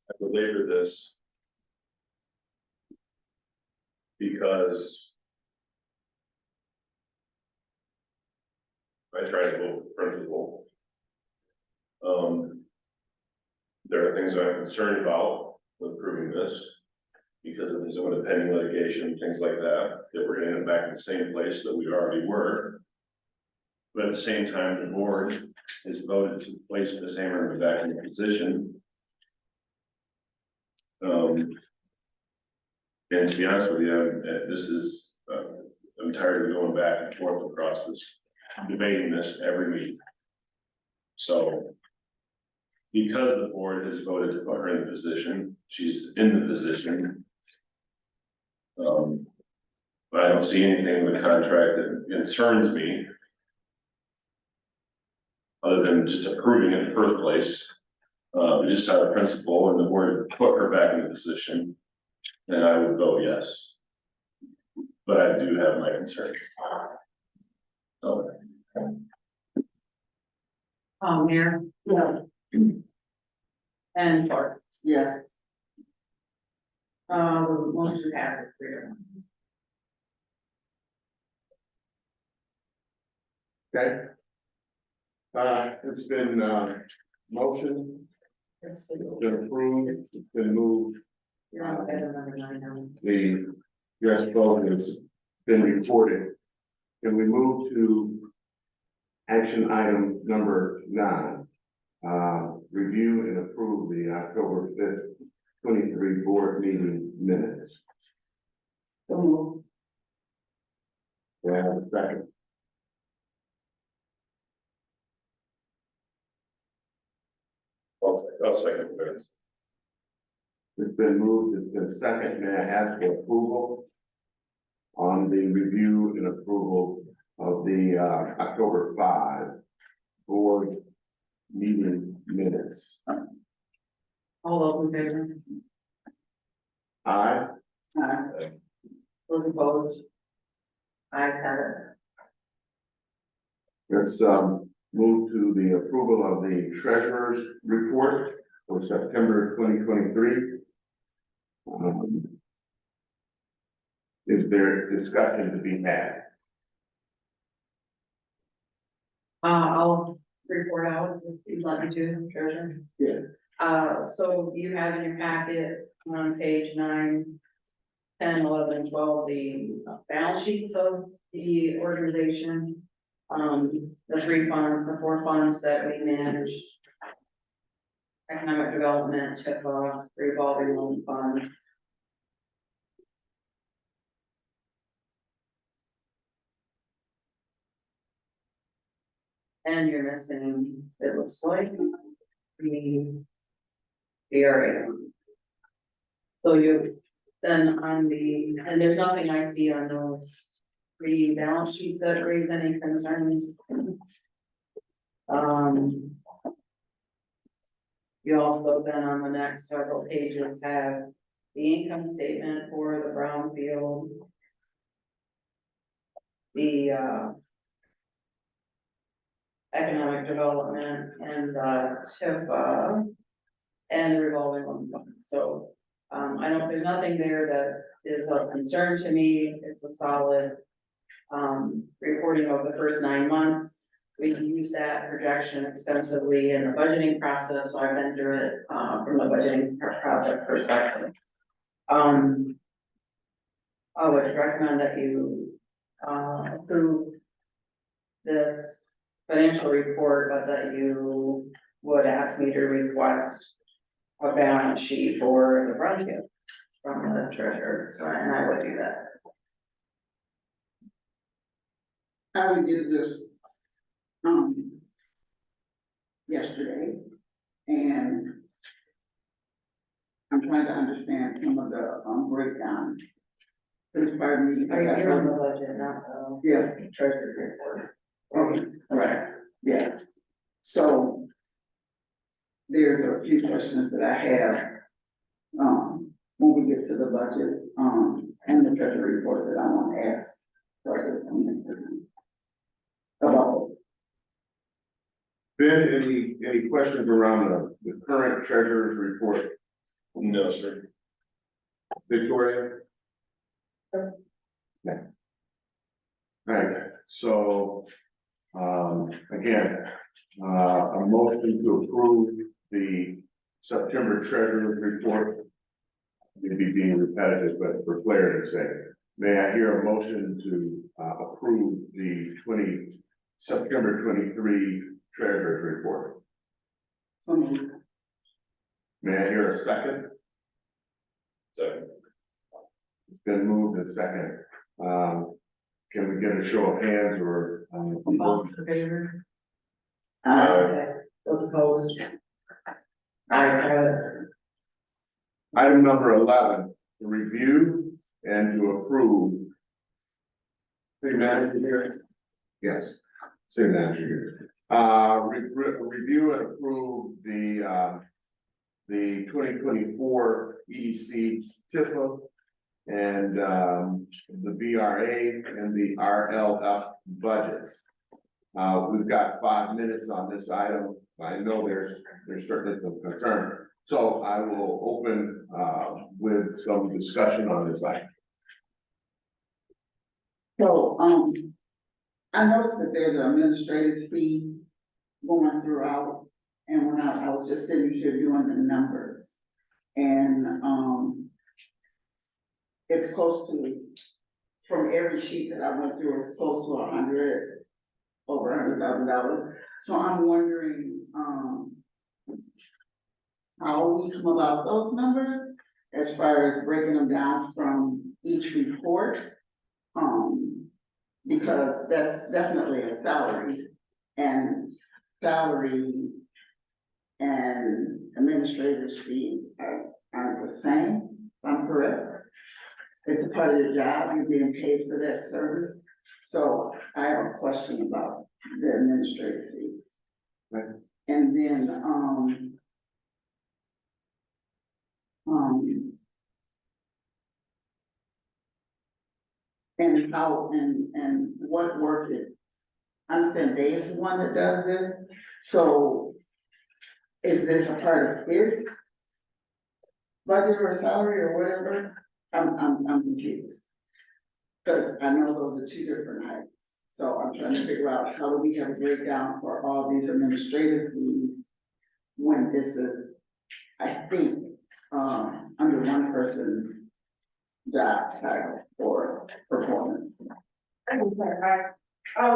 I belabor this because I try to vote with principle. There are things I'm concerned about with approving this because of some of the pending litigation, things like that, that we're gonna end up back in the same place that we already were. But at the same time, the board has voted to place Ms. Hammer back in the position. And to be honest with you, this is, I'm tired of going back and forth across this, debating this every week. So, because the board has voted to put her in the position, she's in the position. But I don't see anything in the contract that concerns me. Other than just approving it in the first place. We just have a principle and the board put her back in the position. And I would vote yes. But I do have my concerns. So, Mayor? No. And Clark? Yeah. Motion passes 3-1. Okay. It's been, motion, it's been approved, it's been moved, You're on item number 9 now. the yes vote has been reported. Can we move to action item number 9? Review and approve the October 5th, 23 board meeting minutes. So moved. Do I have a second? I'll second this. It's been moved, it's been second, may I ask for approval on the review and approval of the October 5 board meeting minutes? All those in favor? Aye. Those opposed? Ayes have it. Let's move to the approval of the treasurer's report for September 2023. Is there discussion to be had? I'll report out if you'd like me to, Treasurer. Yeah. So you have in your packet on page 9, 10, 11, and 12, the balance sheets of the organization. The 3 funds, the 4 funds that we manage. Economic development, TIFA, revolving loan fund. And you're missing, it looks like, the area. So you, then on the, and there's nothing I see on those 3 balance sheets that raise any concerns. You also then on the next several pages have the income statement for the brownfield. The economic development and TIFA and the revolving loan fund. So there's nothing there that is of concern to me. It's a solid reporting of the first 9 months. We've used that projection extensively in the budgeting process, so I've been through it from the budgeting process perspective. I would recommend that you approve this financial report, but that you would ask me to request a balance sheet for the brownfield from the treasurer, so and I would do that. I did this, yesterday, and I'm trying to understand some of the, breakdown. There's part of me. Are you here on the budget, not the Yeah, treasurer report? okay, right, yeah. So there's a few questions that I have, when we get to the budget, and the treasury report that I want to ask. About. Ben, any questions around the current treasurer's report? No, sir. Victoria? Yeah. Right, so, again, a motion to approve the September treasurer's report. Maybe being repetitive, but for clarity's sake, may I hear a motion to approve the September 23 treasurer's report? So moved. May I hear a second? Second. It's been moved and second. Can we get a show of hands or? All in favor? Those opposed? Item number 11, to review and to approve. City manager here? Yes, city manager here. Review and approve the 2024 EDC TIFA and the BRA and the RLF budgets. We've got 5 minutes on this item. I know there's certainly some concern. So I will open with some discussion on this item. So, I noticed that there's an administrative fee going throughout, and when I was just sitting here doing the numbers. And, it's close to, from every sheet that I went through, it's close to over $100,000. So I'm wondering, how we come about those numbers as far as breaking them down from each report. Because that's definitely a salary and administrative fees aren't the same, if I'm correct. It's a part of your job, you're being paid for that service. So I have a question about the administrative fees. Right. And then, and how, and what work it, I understand Dave's the one that does this, so is this a part of his budget or salary or whatever? I'm confused. Cause I know those are two different items, so I'm trying to figure out how do we have a breakdown for all these administrative fees when this is, I think, under one person's job title or performance. I can clarify.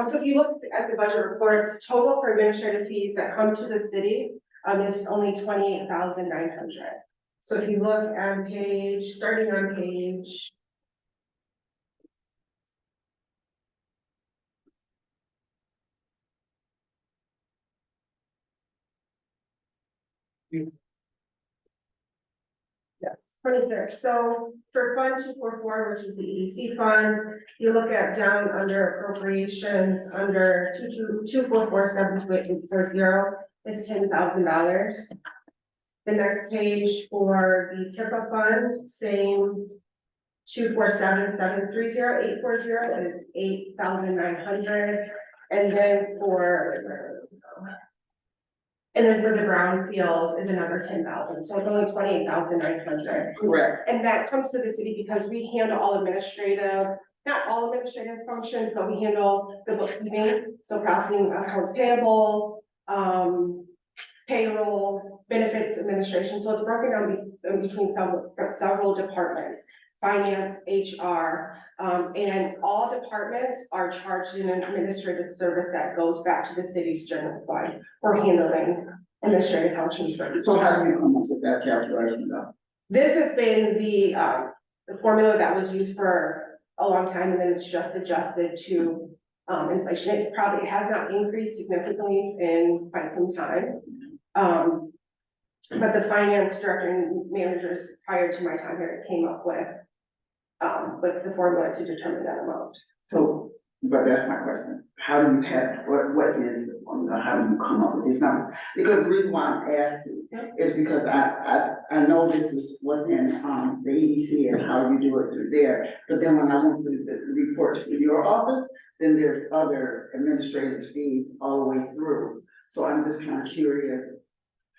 So if you look at the budget reports, total for administrative fees that come to the city, is only 28,900. So if you look on starting on page. Yes, 26. So for Fund 244, which is the EDC fund, you look at down under appropriations, under 244-72840 is $10,000. The next page for the TIPA fund, same 247-730-840 is 8,900. And then for the brownfield is another 10,000, so it's only 28,900. Correct. And that comes to the city because we handle all not all administrative functions, but we handle the bookkeeping, so processing accounts payable, payroll, benefits administration, so it's broken down between several departments. Finance, HR, and all departments are charged an administrative service that goes back to the city's general fund for handling administrative functions for each. So how do you come up with that calculation though? This has been the formula that was used for a long time, and then it's just adjusted to inflation. It probably has not increased significantly in quite some time. But the finance director and managers prior to my time here came up with the formula to determine that amount. So, but that's my question. How do you have, what is the formula? How do you come up with these numbers? Because the reason why I'm asking is because I know this is within, the EDC and how you do it through there. But then when I went through the reports for your office, then there's other administrative fees all the way through. So I'm just kind of curious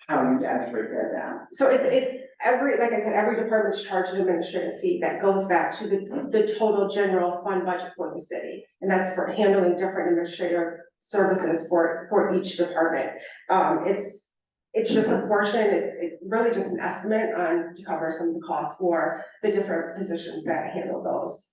how you guys break that down. So it's every, like I said, every department's charged an administrative fee that goes back to the total general fund budget for the city. And that's for handling different administrative services for each department. It's just a portion, it's really just an estimate on to cover some of the costs for the different positions that handle those.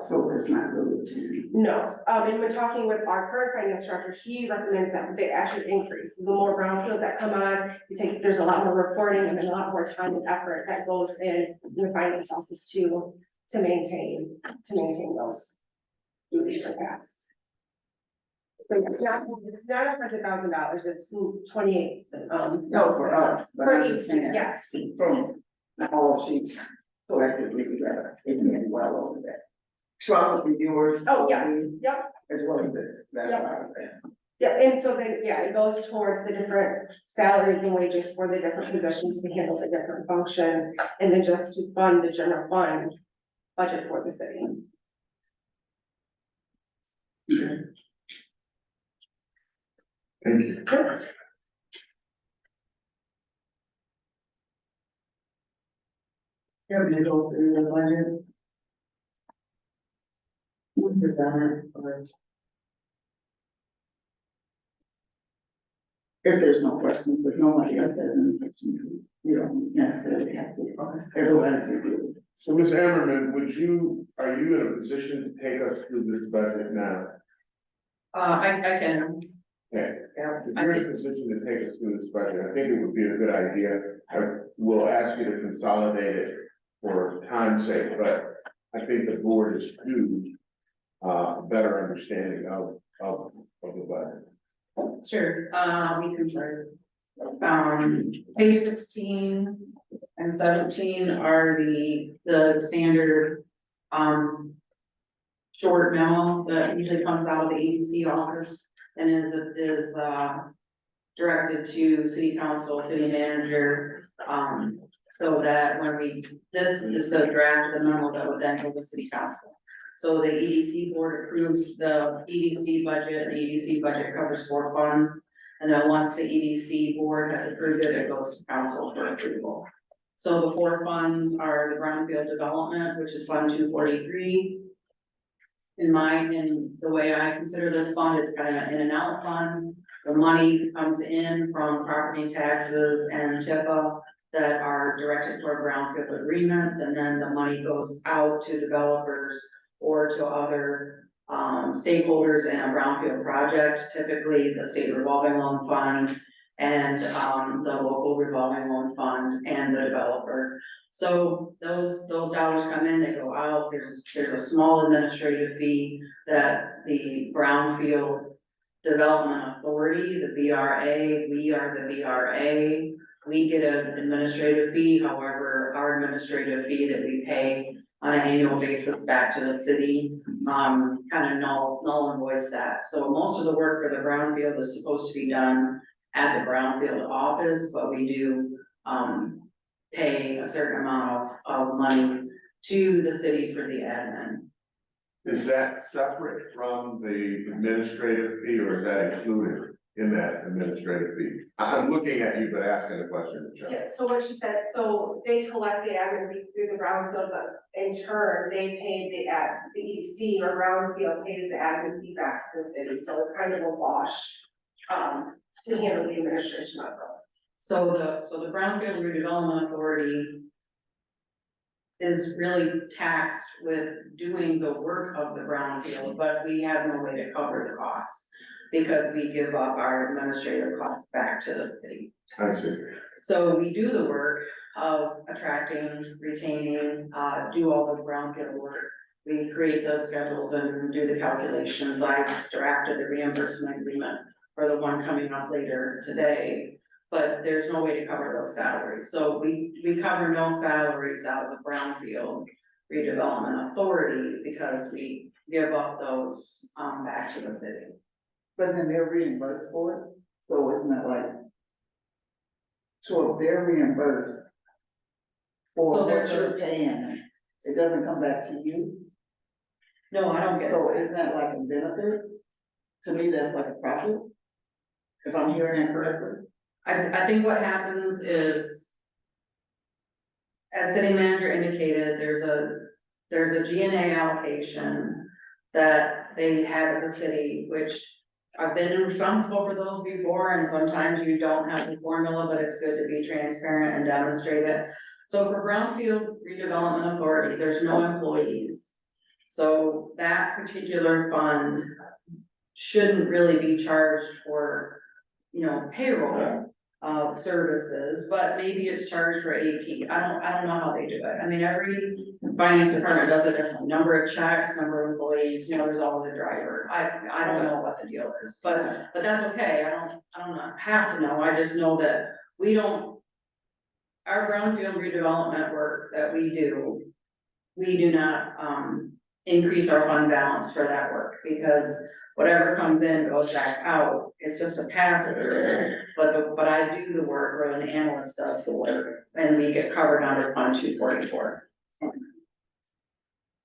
So there's not really to. No, and when talking with our current finance director, he recommends that they actually increase. The more brownfields that come on, there's a lot more reporting and there's a lot more time and effort that goes in the finance office to maintain those duties or tasks. So it's not $100,000, it's $28. No, for us, but For I'm each, just saying, yes. from all sheets collectively together, it can be well over that. So I was reviewers. Oh, yes, yep. As well as this, that's what I was asking. Yeah, and so then, yeah, it goes towards the different salaries and wages for the different positions to handle the different functions, and then just to fund the general fund budget for the city. Thank you. You're gonna go through the budget. We present it, or If there's no questions, if nobody else has any questions, you don't necessarily have to, everyone's reviewed. So Ms. Ammerman, are you in a position to take us through this budget now? I can, Okay, yeah, if you're in a position to take us through this budget, I think it would be a good idea. I will ask you to consolidate it for time's sake, but I think the board is due a better understanding of the budget. sure, we can start. Page 16 and 17 are the standard, short memo that usually comes out of the EDC office and is directed to city council, city manager, so that this is the draft of the memo that would then go to city council. So the EDC board approves the EDC budget, the EDC budget covers 4 funds. And then once the EDC board has approved it, it goes to council for approval. So the 4 funds are the brownfield development, which is Fund 243. In the way I consider this fund, it's kind of an in and out fund. The money comes in from property taxes and TIFA that are directed toward brownfield agreements, and then the money goes out to developers or to other stakeholders in a brownfield project, typically the state revolving loan fund and the local revolving loan fund and the developer. So those dollars come in, they go out, there's a small administrative fee that the brownfield development authority, the VRA, we are the VRA, we get an administrative fee, however, our administrative fee that we pay on an annual basis back to the city, kind of null and voids that. So most of the work for the brownfield is supposed to be done at the brownfield office, but we do, pay a certain amount of money to the city for the admin. Is that separate from the administrative fee, or is that included in that administrative fee? I'm looking at you, but asking a question, Michelle. Yeah, so what she said, so they collect the admin fee through the brownfield, but in turn, they pay the EDC or brownfield pays the admin fee back to the city, so it's kind of a wash. To handle the administration of it. So the Brownfield Redevelopment Authority is really taxed with doing the work of the brownfield, but we have no way to cover the costs because we give up our administrative costs back to the city. I see. So we do the work of attracting, retaining, do all the brownfield work. We create those schedules and do the calculations. I drafted the reimbursement agreement for the one coming up later today, but there's no way to cover those salaries. So we cover no salaries out of the Brownfield Redevelopment Authority because we give up those, back to the city. But then they're reimbursed for it, so it's not like. So if they're reimbursed for So what there's you're paying, it doesn't come back to you? No, I don't get it. So isn't that like a benefit? To me, that's like a profit? If I'm hearing it correctly? I think what happens is, as city manager indicated, there's a G&A allocation that they have at the city, which I've been responsible for those before, and sometimes you don't have the formula, but it's good to be transparent and demonstrate it. So for Brownfield Redevelopment Authority, there's no employees. So that particular fund shouldn't really be charged for, payroll services, but maybe it's charged for AP. I don't know how they do it. I mean, every finance department does it differently. Number of checks, number of employees, there's always a driver. I don't know what the deal is, but that's okay. I don't have to know. I just know that our brownfield redevelopment work that we do not, increase our fund balance for that work, because whatever comes in goes back out. It's just a pass through, but I do the work, or an analyst does the work, and we get covered under Fund 244.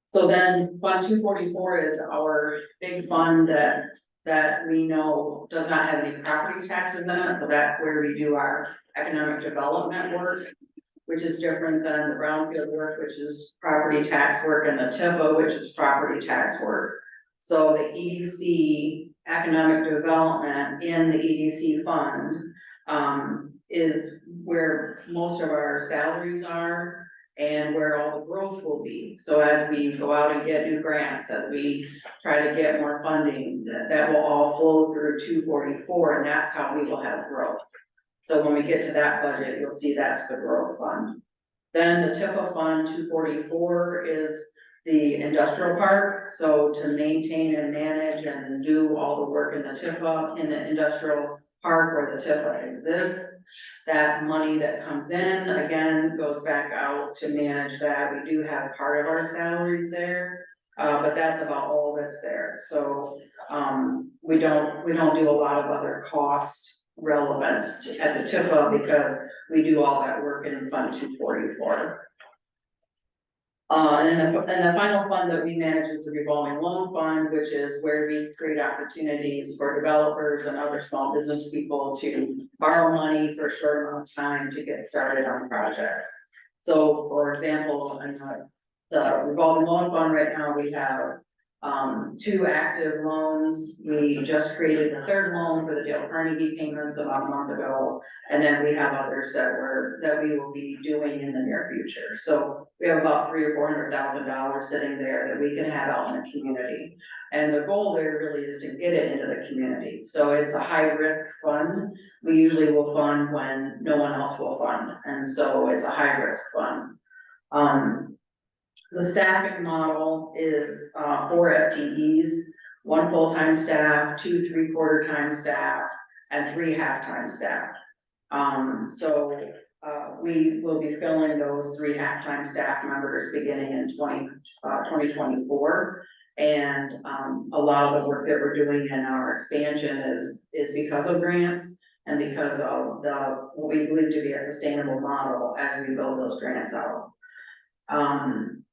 So then Fund 244 is our big fund that we know does not have any property taxes in it, so that's where we do our economic development work, which is different than the brownfield work, which is property tax work, and the TIFA, which is property tax work. So the EDC, economic development in the EDC fund, is where most of our salaries are and where all the growth will be. So as we go out and get new grants, as we try to get more funding, that will all flow through 244, and that's how we will have growth. So when we get to that budget, you'll see that's the growth fund. Then the TIFA fund 244 is the industrial park. So to maintain and manage and do all the work in the TIFA, in the industrial park where the TIFA exists, that money that comes in, again, goes back out to manage that. We do have part of our salaries there, but that's about all that's there. So, we don't do a lot of other cost relevance at the TIFA, because we do all that work in Fund 244. And the final fund that we manage is the revolving loan fund, which is where we create opportunities for developers and other small business people to borrow money for a short amount of time to get started on projects. So, for example, in the revolving loan fund right now, we have 2 active loans. We just created the 3rd loan for the Dale Carnegie payments about a month ago. And then we have others that we will be doing in the near future. So we have about $300,000 or $400,000 sitting there that we can have out in the community. And the goal there really is to get it into the community. So it's a high risk fund. We usually will fund when no one else will fund. And so it's a high risk fund. The staffing model is 4 FTEs, 1 full-time staff, 2 3/4-time staff, and 3 half-time staff. We will be filling those 3 half-time staff members beginning in 2024. And a lot of the work that we're doing in our expansion is because of grants and because of what we believe to be a sustainable model as we build those grants out.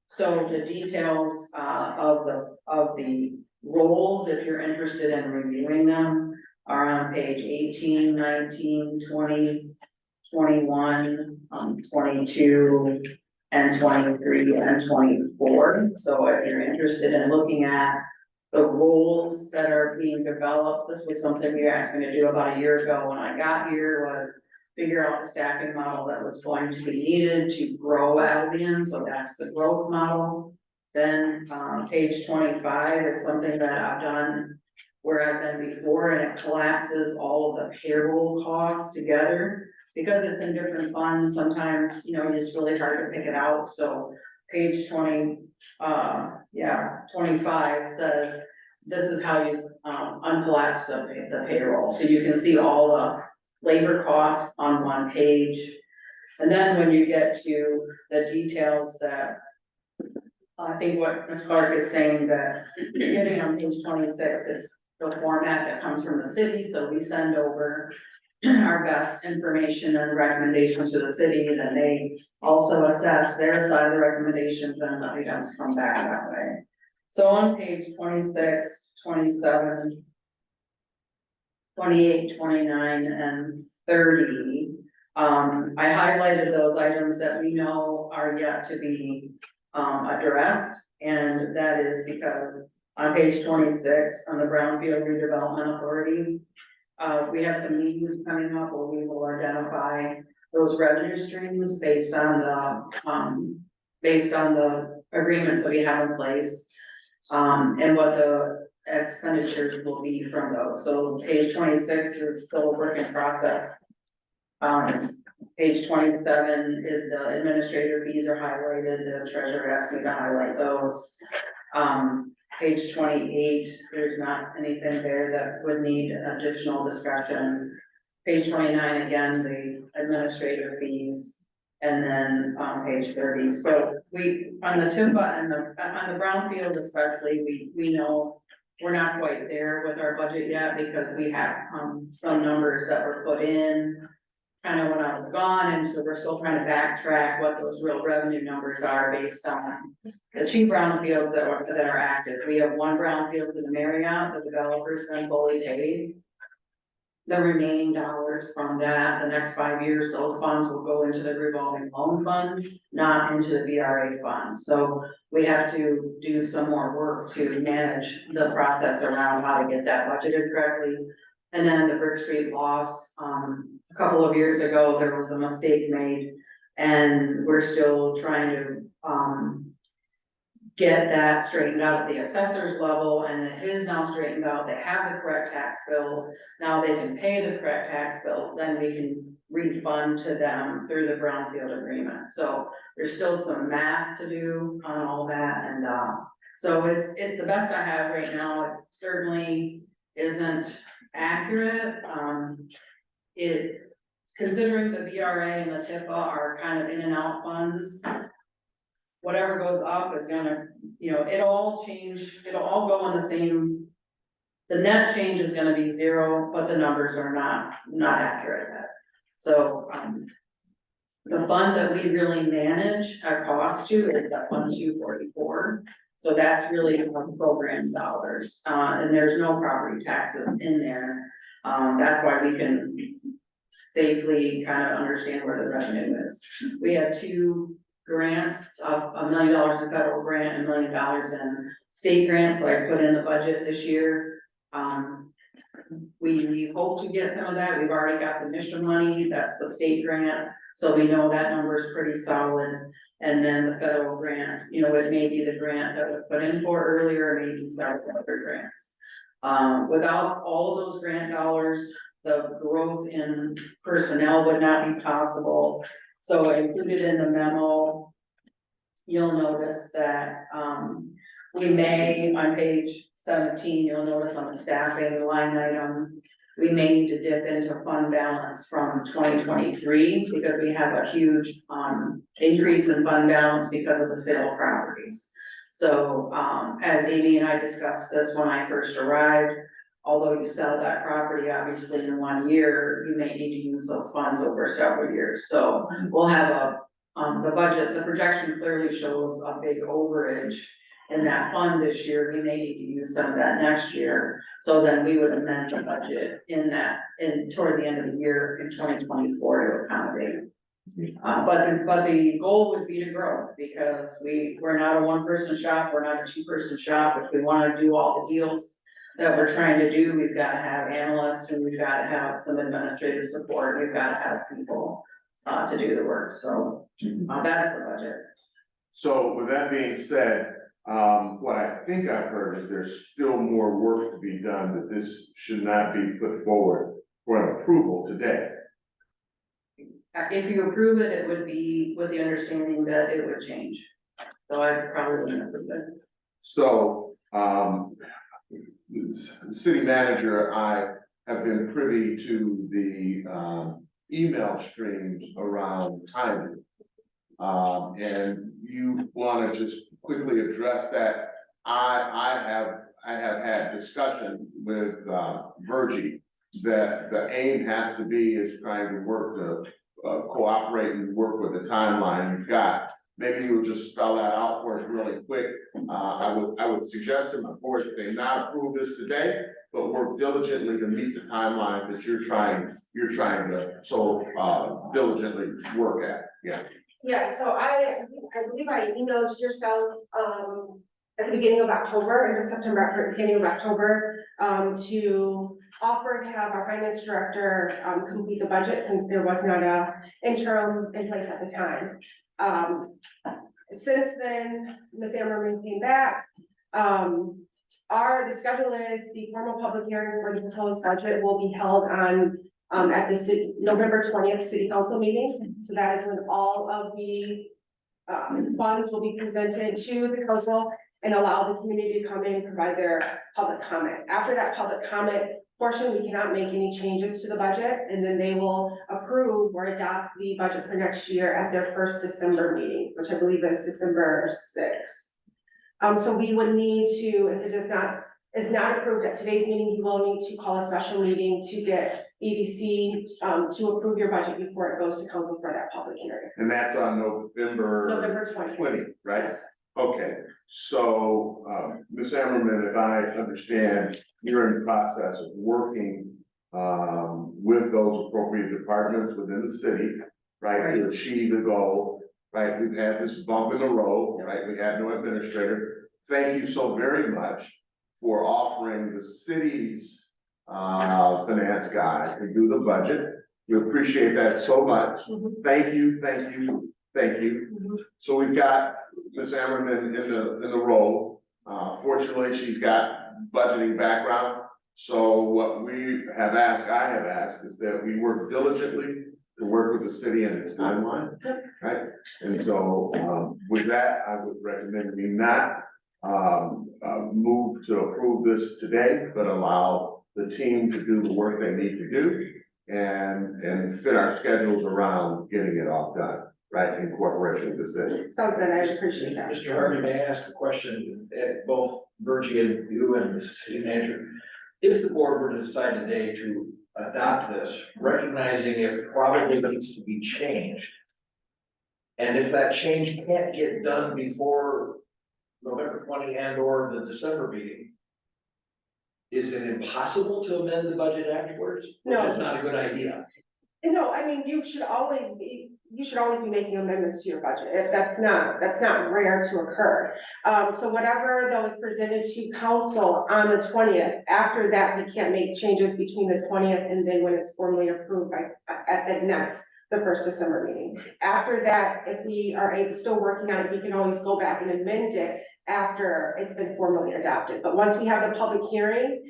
So the details of the roles, if you're interested in reviewing them, are on page 18, 19, 20, 21, 22, and 23, and 24. So if you're interested in looking at the roles that are being developed, this was something you asked me to do about a year ago when I got here, was figure out the staffing model that was going to be needed to grow Albion, so that's the growth model. Then, page 25 is something that I've done where I've been before, and it collapses all of the payroll costs together. Because it's in different funds, sometimes, it's really hard to pick it out, so page 25 says, this is how you, uncollapse the payroll, so you can see all the labor costs on one page. And then when you get to the details that, I think what Ms. Clark is saying, that beginning on page 26, it's the format that comes from the city, so we send over our best information and recommendations to the city, and then they also assess their side of the recommendations, and the items come back that way. So on page 26, 27, 28, 29, and 30. I highlighted those items that we know are yet to be, addressed. And that is because on page 26, on the Brownfield Redevelopment Authority, we have some meetings coming up where we will identify those revenue streams based on the agreements that we have in place. And what the expenditures will be from those. So page 26 is still a work in process. Page 27 is the administrator fees are highlighted, the treasurer asked me to highlight those. Page 28, there's not anything there that would need additional discussion. Page 29, again, the administrator fees, and then page 30. So we, on the TIFA and on the brownfield especially, we know we're not quite there with our budget yet because we have some numbers that were put in kind of when I was gone, and so we're still trying to backtrack what those real revenue numbers are based on the 2 brownfields that are active. We have 1 brownfield in the Marriott, the developer's been fully paid. The remaining dollars from that, the next 5 years, those funds will go into the revolving loan fund, not into the VRA fund. So we have to do some more work to manage the process around how to get that budgeted correctly. And then the Brick Street lofts, a couple of years ago, there was a mistake made, and we're still trying to get that straightened out at the assessor's level, and it is now straightened out. They have the correct tax bills. Now they can pay the correct tax bills, then we can refund to them through the brownfield agreement. So there's still some math to do on all that, and so it's the best I have right now. It certainly isn't accurate. Considering the VRA and the TIFA are kind of in and out funds, whatever goes up is gonna, it'll all go on the same. The net change is gonna be 0, but the numbers are not accurate yet. So, the fund that we really manage our cost to is that fund 244. So that's really our program dollars, and there's no property taxes in there. That's why we can safely kind of understand where the revenue is. We have 2 grants of $1 million in federal grant and $1 million in state grants that I put in the budget this year. We hope to get some of that. We've already got the mission money, that's the state grant, so we know that number is pretty solid. And then the federal grant, it may be the grant that was put in for earlier, maybe start with other grants. Without all of those grant dollars, the growth in personnel would not be possible. So I included in the memo, you'll notice that, we may, on page 17, you'll notice on the staffing line item, we may need to dip into fund balance from 2023 because we have a huge, increase in fund balance because of the sale of properties. So, as Amy and I discussed this when I first arrived, although you sell that property, obviously in 1 year, you may need to use those funds over several years. So we'll have the budget, the projection clearly shows a big overage in that fund this year. We may need to use some of that next year. So then we would amend the budget toward the end of the year in 2024 to accommodate. But the goal would be to grow because we're not a 1-person shop, we're not a 2-person shop. If we want to do all the deals that we're trying to do, we've got to have analysts and we've got to have some administrative support. We've got to have people to do the work. So that's the budget. So with that being said, what I think I've heard is there's still more work to be done, that this should not be put forward for an approval today. If you approve it, it would be with the understanding that it would change. So I probably wouldn't approve it. So, the city manager, I have been privy to the email streams around timing. And you want to just quickly address that. I have had discussion with Virgie that the aim has to be is trying to work to cooperate and work with the timeline you've got. Maybe you would just spell that out for us really quick. I would suggest to my board that they not approve this today, but work diligently to meet the timelines that you're trying to so diligently work at, yeah. Yeah, so I believe I emailed yourself, at the beginning of October, end of September, after beginning of October, to offer to have our finance director, complete the budget, since there was not a interim in place at the time. Since then, Ms. Ammerman came back, the schedule is the formal public hearing for the proposed budget will be held on, at the November 20th city council meeting. So that is when all of the, funds will be presented to the council and allow the community to come in and provide their public comment. After that public comment portion, we cannot make any changes to the budget, and then they will approve or adopt the budget for next year at their first December meeting, which I believe is December 6th. So we would need to, if it is not approved at today's meeting, you will need to call a special meeting to get EDC, to approve your budget before it goes to council for that public hearing. And that's on November 20th. 20, right? Yes. Okay, so, Ms. Ammerman, if I understand, you're in the process of working, with those appropriate departments within the city, right, to achieve the goal, right? We've had this bump in the road, right? We had no administrator. Thank you so very much for offering the city's, finance guy to do the budget. We appreciate that so much. Mhm. Thank you, thank you, thank you. Mhm. So we've got Ms. Ammerman in the role. Fortunately, she's got budgeting background. So what I have asked is that we work diligently to work with the city in its timeline, right? And so, with that, I would recommend we not, move to approve this today, but allow the team to do the work they need to do and fit our schedules around getting it all done, right, in cooperation with the city. Sounds good, I appreciate that. Mr. Harvey, may I ask a question at both Virgie and you and the city manager? If the board were to decide today to adopt this, recognizing it probably needs to be changed, and if that change can't get done before November 20 and or the December meeting, is it impossible to amend the budget afterwards? Which No. is not a good idea. No, I mean, you should always be making amendments to your budget. That's not rare to occur. So whatever though is presented to council on the 20th, after that, we can't make changes between the 20th and then when it's formally approved the first December meeting. After that, if we are still working on it, we can always go back and amend it after it's been formally adopted. But once we have the public hearing,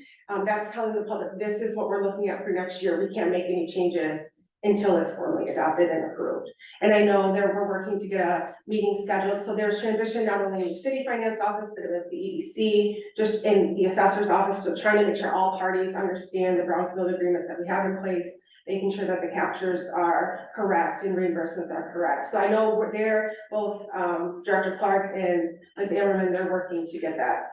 that's telling the public, this is what we're looking at for next year. We can't make any changes until it's formally adopted and approved. And I know that we're working to get a meeting scheduled, so there's transition not only in the city finance office, but with the EDC, just in the assessor's office, so trying to make sure all parties understand the brownfield agreements that we have in place, making sure that the captures are correct and reimbursements are correct. So I know both Director Clark and Ms. Ammerman, they're working to get that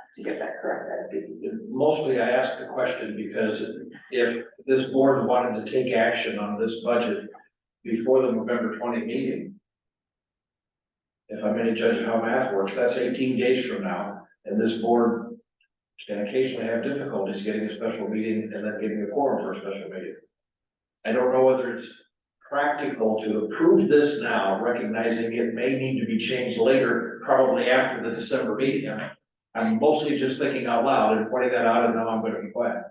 corrected. Mostly I asked the question because if this board wanted to take action on this budget before the November 20 meeting, if I'm any judge of how math works, that's 18 days from now, and this board can occasionally have difficulties getting a special meeting and then getting a quorum for a special meeting. I don't know whether it's practical to approve this now, recognizing it may need to be changed later, probably after the December meeting. I'm mostly just thinking out loud and pointing that out, and now I'm going to be quiet.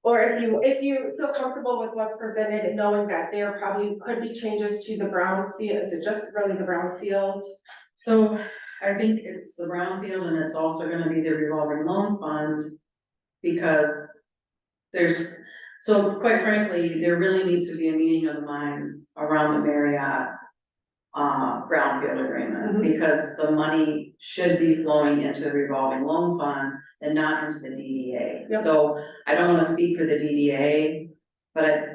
Or if you feel comfortable with what's presented and knowing that there probably could be changes to the brownfield, is it just really the brownfield? So I think it's the brownfield and it's also gonna be the revolving loan fund. Because so quite frankly, there really needs to be a meeting of the minds around the Marriott brownfield agreement, because the money should be flowing into the revolving loan fund and not into the DDA. Yep. So I don't wanna speak for the DDA, but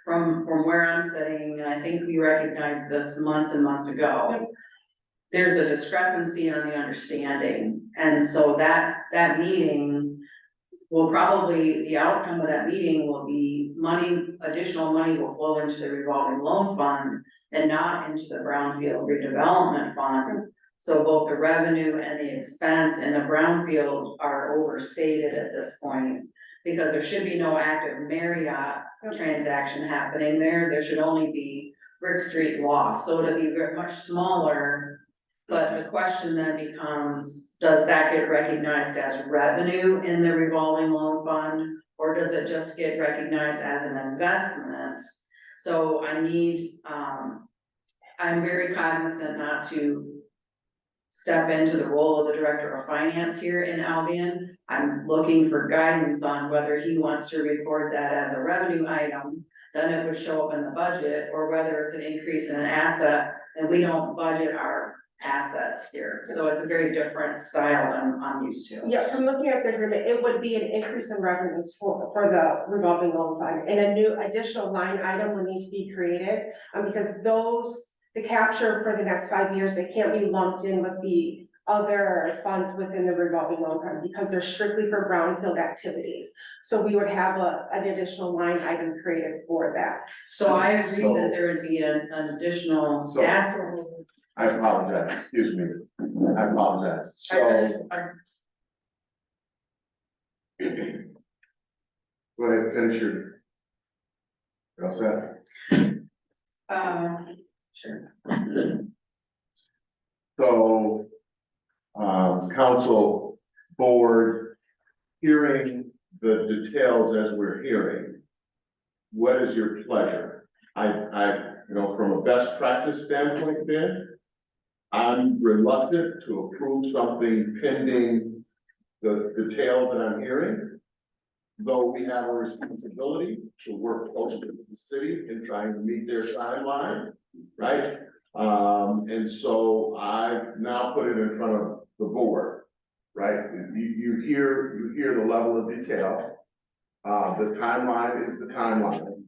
from where I'm sitting, and I think we recognized this months and months ago. Yep. There's a discrepancy on the understanding, and so that meeting will probably, the outcome of that meeting will be additional money will flow into the revolving loan fund and not into the brownfield redevelopment fund. So both the revenue and the expense in the brownfield are overstated at this point. Because there should be no active Marriott transaction happening there, there should only be Brick Street lost, so it'll be very much smaller. But the question then becomes, does that get recognized as revenue in the revolving loan fund? Or does it just get recognized as an investment? So I need, I'm very cognizant not to step into the role of the director of finance here in Albion. I'm looking for guidance on whether he wants to record that as a revenue item, then it would show up in the budget, or whether it's an increase in an asset, and we don't budget our assets here. So it's a very different style than I'm used to. Yeah, from looking at the agreement, it would be an increase in revenues for the revolving loan fund, and a new additional line item would need to be created. Because the capture for the next 5 years, they can't be lumped in with the other funds within the revolving loan fund, because they're strictly for brownfield activities. So we would have an additional line item created for that. So I agree that there would be an additional So- asset. I apologize, excuse me, I apologize, so. Go ahead, finish your. You all set? Sure. So, council, board, hearing the details as we're hearing, what is your pleasure? You know, from a best practice standpoint then, I'm reluctant to approve something pending the detail that I'm hearing. Though we have a responsibility to work closely with the city in trying to meet their timeline, right? And so I now put it in front of the board, right? You hear the level of detail. The timeline is the timeline.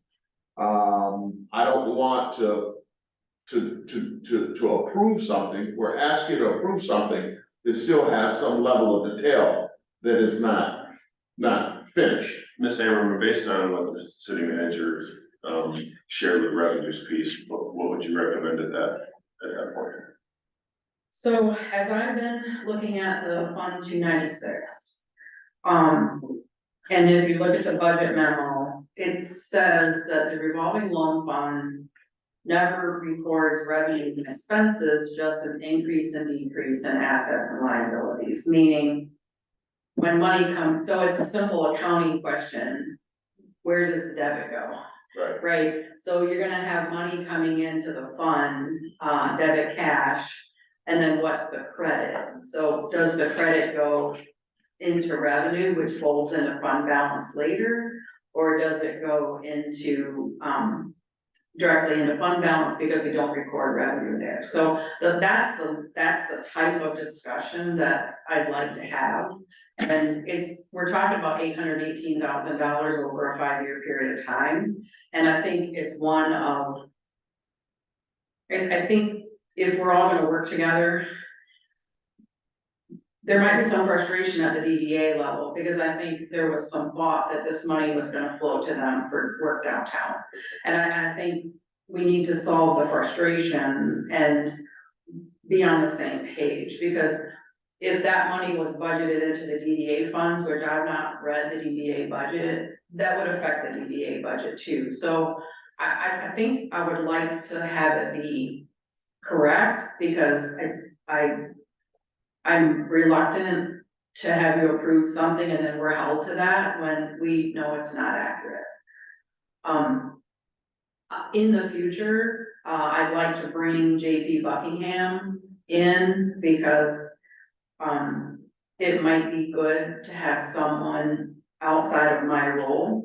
I don't want to approve something. We're asking to approve something that still has some level of detail that is not finished. Ms. Ammerman, based on what the city manager, shared with revenues piece, what would you recommend at that point? So as I've been looking at the Fund 296, and if you look at the budget memo, it says that the revolving loan fund never records revenue and expenses, just an increase and decrease in assets and liabilities, meaning when money comes, so it's a simple accounting question. Where does the debit go? Right. Right, so you're gonna have money coming into the fund, debit cash, and then what's the credit? So does the credit go into revenue, which folds into fund balance later? Or does it go into, directly into fund balance because we don't record revenue there? So that's the type of discussion that I'd like to have. And we're talking about $818,000 over a 5-year period of time. And I think it's one of, I think if we're all gonna work together, there might be some frustration at the DDA level, because I think there was some thought that this money was gonna flow to them for work downtown. And I think we need to solve the frustration and be on the same page, because if that money was budgeted into the DDA funds, which I've not read the DDA budget, that would affect the DDA budget too. So I think I would like to have it be correct, because I'm reluctant to have you approve something and then we're held to that when we know it's not accurate. In the future, I'd like to bring JP Buckingham in, because it might be good to have someone outside of my role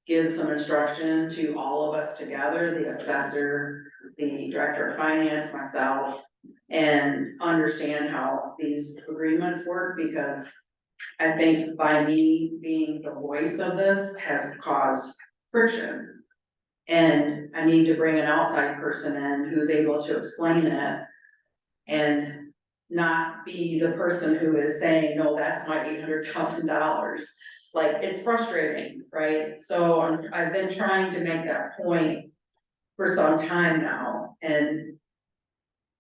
give some instruction to all of us together, the assessor, the director of finance, myself, and understand how these agreements work, because I think by me being the voice of this has caused friction. And I need to bring an outside person in who's able to explain it and not be the person who is saying, no, that's my $800,000. Like, it's frustrating, right? So I've been trying to make that point for some time now, and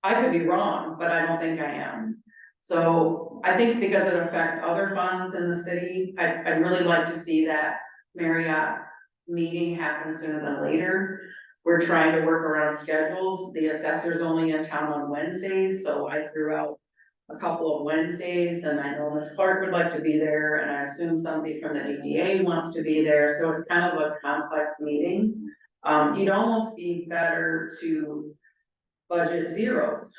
I could be wrong, but I don't think I am. So I think because it affects other funds in the city, I'd really like to see that Marriott meeting happen sooner than later. We're trying to work around schedules. The assessor's only in town on Wednesdays, so I threw out a couple of Wednesdays, and I know Ms. Clark would like to be there, and I assume somebody from the DDA wants to be there, so it's kind of a complex meeting. You'd almost be better to budget zeros.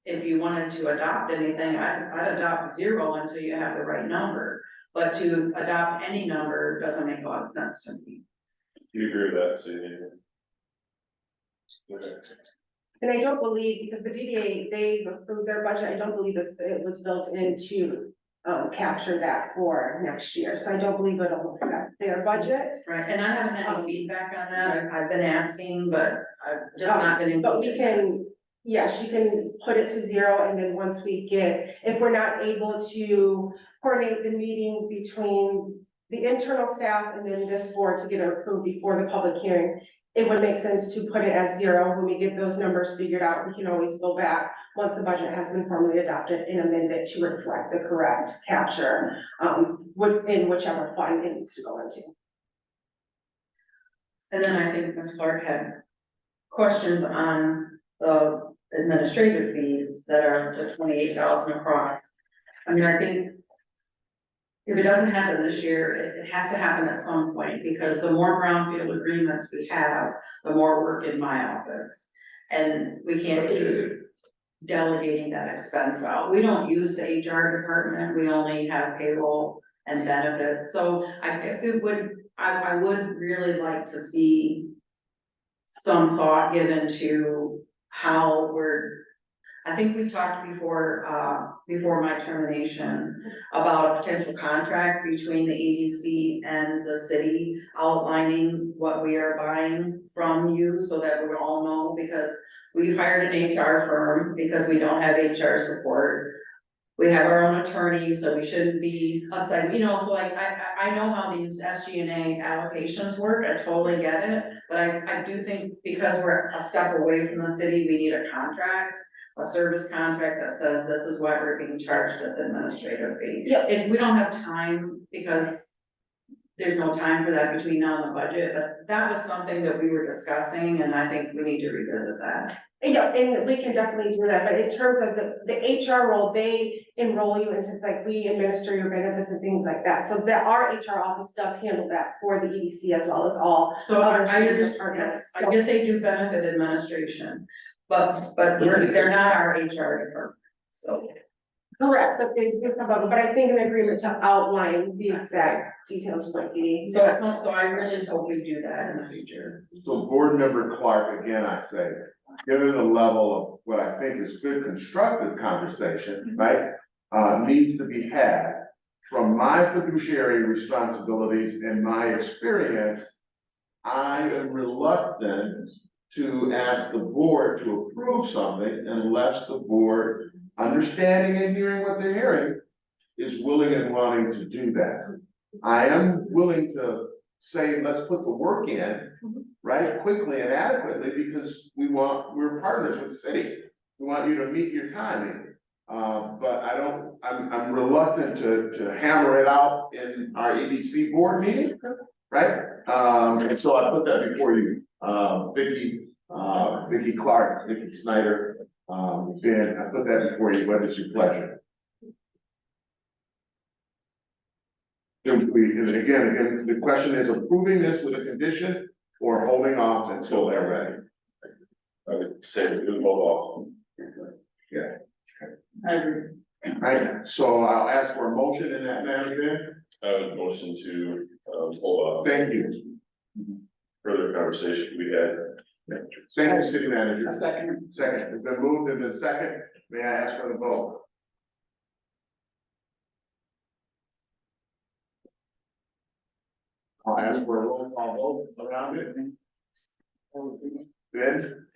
If you wanted to adopt anything, I'd adopt zero until you have the right number, but to adopt any number doesn't make a lot of sense to me. Do you agree with that, Cindy? Okay. And I don't believe, because the DDA, they approved their budget, I don't believe it was built into capture that for next year, so I don't believe it'll affect their budget. Right, and I haven't had any feedback on that, I've been asking, but I've just not been. But we can, yeah, she can put it to zero, and then once we get, if we're not able to coordinate the meeting between the internal staff and then this board to get it approved before the public hearing, it would make sense to put it as zero. When we get those numbers figured out, we can always go back, once the budget has been formally adopted, and amend it to reflect the correct capture, in whichever fund it needs to go into. And then I think Ms. Clark had questions on the administrative fees that are the 28,000 across. I mean, I think if it doesn't happen this year, it has to happen at some point, because the more brownfield agreements we have, the more work in my office. And we can't keep delegating that expense out. We don't use the HR department, we only have payroll and benefits. So I would really like to see some thought given to how I think we talked before my termination about a potential contract between the EDC and the city outlining what we are buying from you, so that we all know, because we've hired an HR firm because we don't have HR support. We have our own attorney, so we shouldn't be outside, so like, I know how these SG&A allocations work, I totally get it. But I do think because we're a step away from the city, we need a contract, a service contract that says this is what we're being charged as administrative fee. Yep. And we don't have time, because there's no time for that between now and the budget, but that was something that we were discussing, and I think we need to revisit that. Yeah, and we can definitely do that, but in terms of the HR role, they enroll you into, like, we administer your benefits and things like that. So that our HR office does handle that for the EDC as well as all So other I city understand, departments. I get they do benefit administration, but they're not our HR department, so. Correct, but they do come up, but I think an agreement to outline the exact details might be. So it's not, so I really hope we do that in the future. So board member Clark, again, I say, given the level of what I think is good constructive conversation, right? Needs to be had from my fiduciary responsibilities and my experience. I am reluctant to ask the board to approve something unless the board, understanding and hearing what they're hearing, is willing and wanting to do that. I am willing to say, let's put the work in, right, quickly and adequately, because we're partners with the city. We want you to meet your timing. But I'm reluctant to hammer it out in our EDC board meeting, right? And so I put that before you, Vicky Clark, Vicky Snyder, Ben, I put that before you, what is your pleasure? And again, the question is approving this with a condition or holding off until they're ready. I would say we do hold off. Yeah. I agree. Right, so I'll ask for a motion in that manner, Ben. Motion to hold off. Thank you. Further conversation we had. Thank you, city manager. Second. Second, it's been moved and then second. May I ask for the vote? I'll ask for a roll call vote around it. Ben?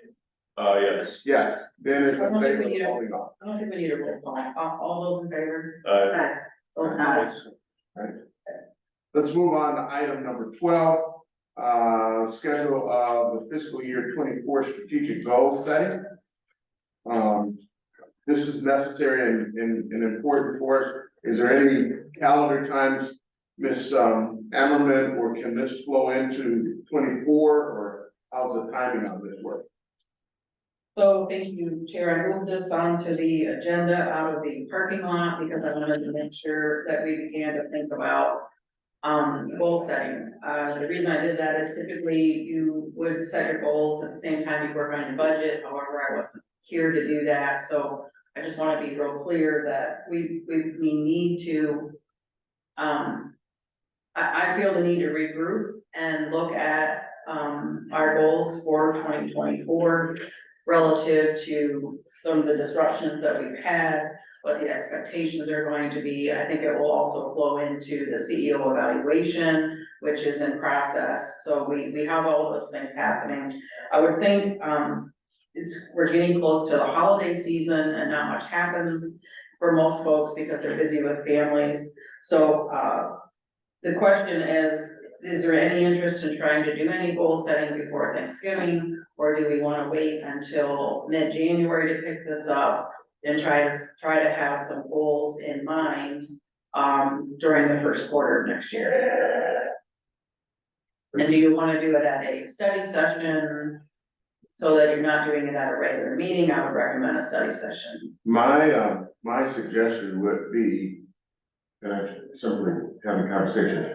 Yes. Yes, Ben is I in don't think favor we need of a- holding off. I don't think we need a roll call, all those in favor? Those Aye. opposed? Let's move on to item number 12. Schedule of the fiscal year 24 strategic goal setting. this is necessary and important for us. Is there any calendar times, Ms. Ammerman, or can this flow into 24, or how's the timing of this work? So thank you, Chair. I moved this onto the agenda out of the parking lot because I wanted to make sure that we began to think about goal setting. The reason I did that is typically you would set your goals at the same time you work on your budget. However, I wasn't here to do that, so I just want to be real clear that we need to I feel the need to regroup and look at our goals for 2024 relative to some of the disruptions that we've had, what the expectations are going to be. I think it will also flow into the CEO evaluation, which is in process. So we have all of those things happening. I would think we're getting close to the holiday season and not much happens for most folks because they're busy with families. So the question is there any interest in trying to do any goal setting before Thanksgiving? Or do we want to wait until mid-January to pick this up and try to have some goals in mind during the first quarter of next year? And do you want to do it at a study session so that you're not doing it at a regular meeting? I would recommend a study session. My suggestion would be, and I simply having conversations,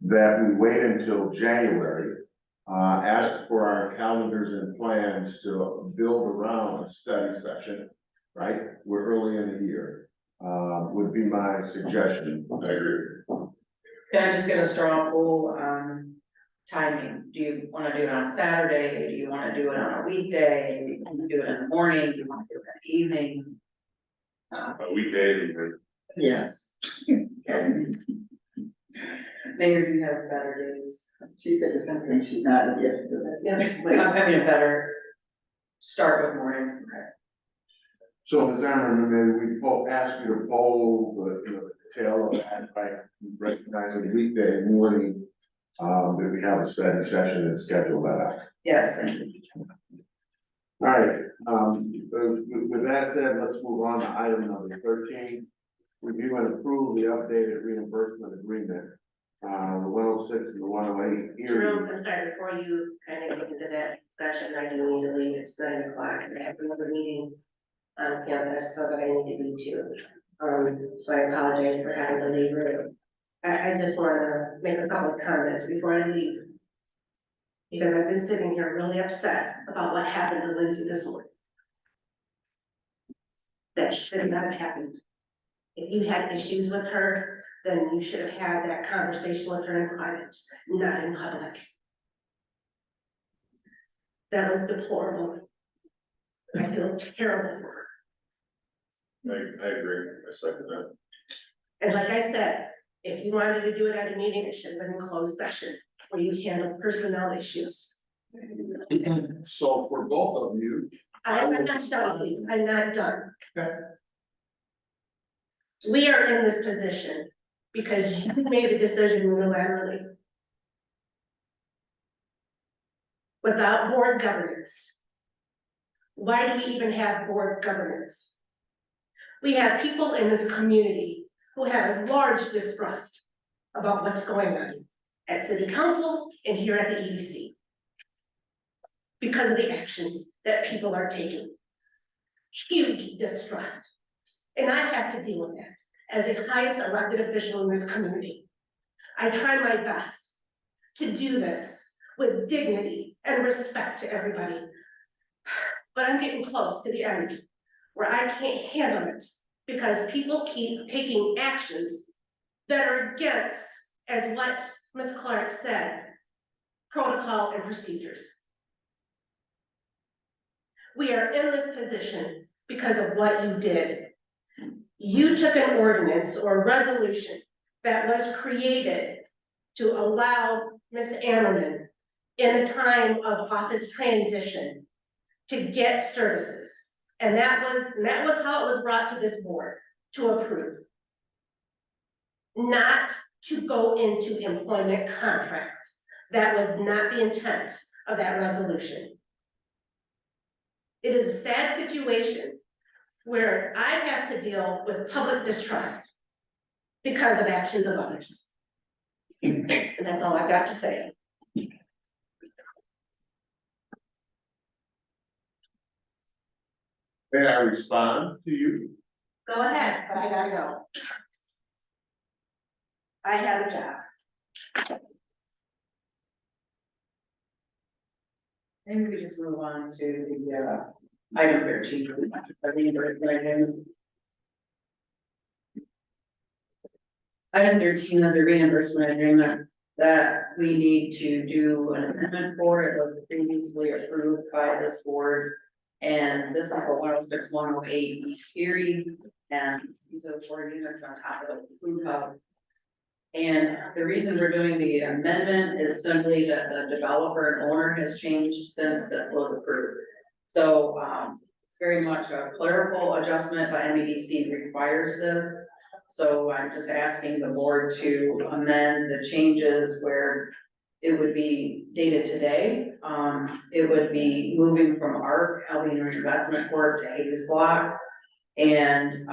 that we wait until January, ask for our calendars and plans to build around a study session, right? We're early in the year, would be my suggestion. I agree. Can I just get a straw poll timing? Do you want to do it on Saturday? Do you want to do it on a weekday? Do you want to do it in the morning? Do you want to do it in the evening? A weekday, Yes, Mayor, do you have better days? she said the same thing, she nodded yes to that. Yeah, I'm having a better start with mornings. Okay. So, Ms. Ammerman, maybe we ask you to poll the detail of that, by recognizing weekday morning, that we have a study session and schedule that out. Yes, thank you. All right, with that said, let's move on to item number 13. Review and approve the updated reimbursement agreement, the 106 and the 108. Jerome, I'm sorry, before you kind of get into that discussion, I do need to leave, it's 9 o'clock, and I have another meeting on campus, so that I need to be too. So I apologize for having to leave early. I just wanna make a couple of comments before I leave. Because I've been sitting here really upset about what happened to Lindsay this morning. That should not have happened. If you had issues with her, then you should have had that conversation with her in private, not in public. That was deplorable. I feel terrible for her. I agree, I second that. And like I said, if you wanted to do it at a meeting, it should have been a closed session where you handle personnel issues. So for both of you, I'm not done, please, I'm not done. Okay. We are in this position because you made a decision unilaterally. Without board governance. Why do we even have board governance? We have people in this community who have a large distrust about what's going on at city council and here at the EDC. Because of the actions that people are taking. Huge distrust. And I have to deal with that as the highest elected official in this community. I try my best to do this with dignity and respect to everybody. But I'm getting close to the end where I can't handle it because people keep taking actions that are against, as what Ms. Clark said, protocol and procedures. We are in this position because of what you did. You took an ordinance or resolution that was created to allow Ms. Ammerman in a time of office transition to get services. And that was how it was brought to this board to approve. Not to go into employment contracts. That was not the intent of that resolution. It is a sad situation where I have to deal with public distrust because of actions of others. And that's all I've got to say. May I respond to you? Go ahead, but I gotta go. I have a job. Maybe we just move on to the, item 13, the reimbursement agreement. Item 13 of the reimbursement agreement that we need to do an amendment for. It was previously approved by this board. And this is for 106-108 East Erie, and these are 4 units on top of the food hub. And the reason we're doing the amendment is simply that the developer and owner has changed since that was approved. So, it's very much a clerical adjustment, but MEDC requires this. So I'm just asking the board to amend the changes where it would be dated today. It would be moving from ARC, Albion Investment Corp. to Hayes Block. And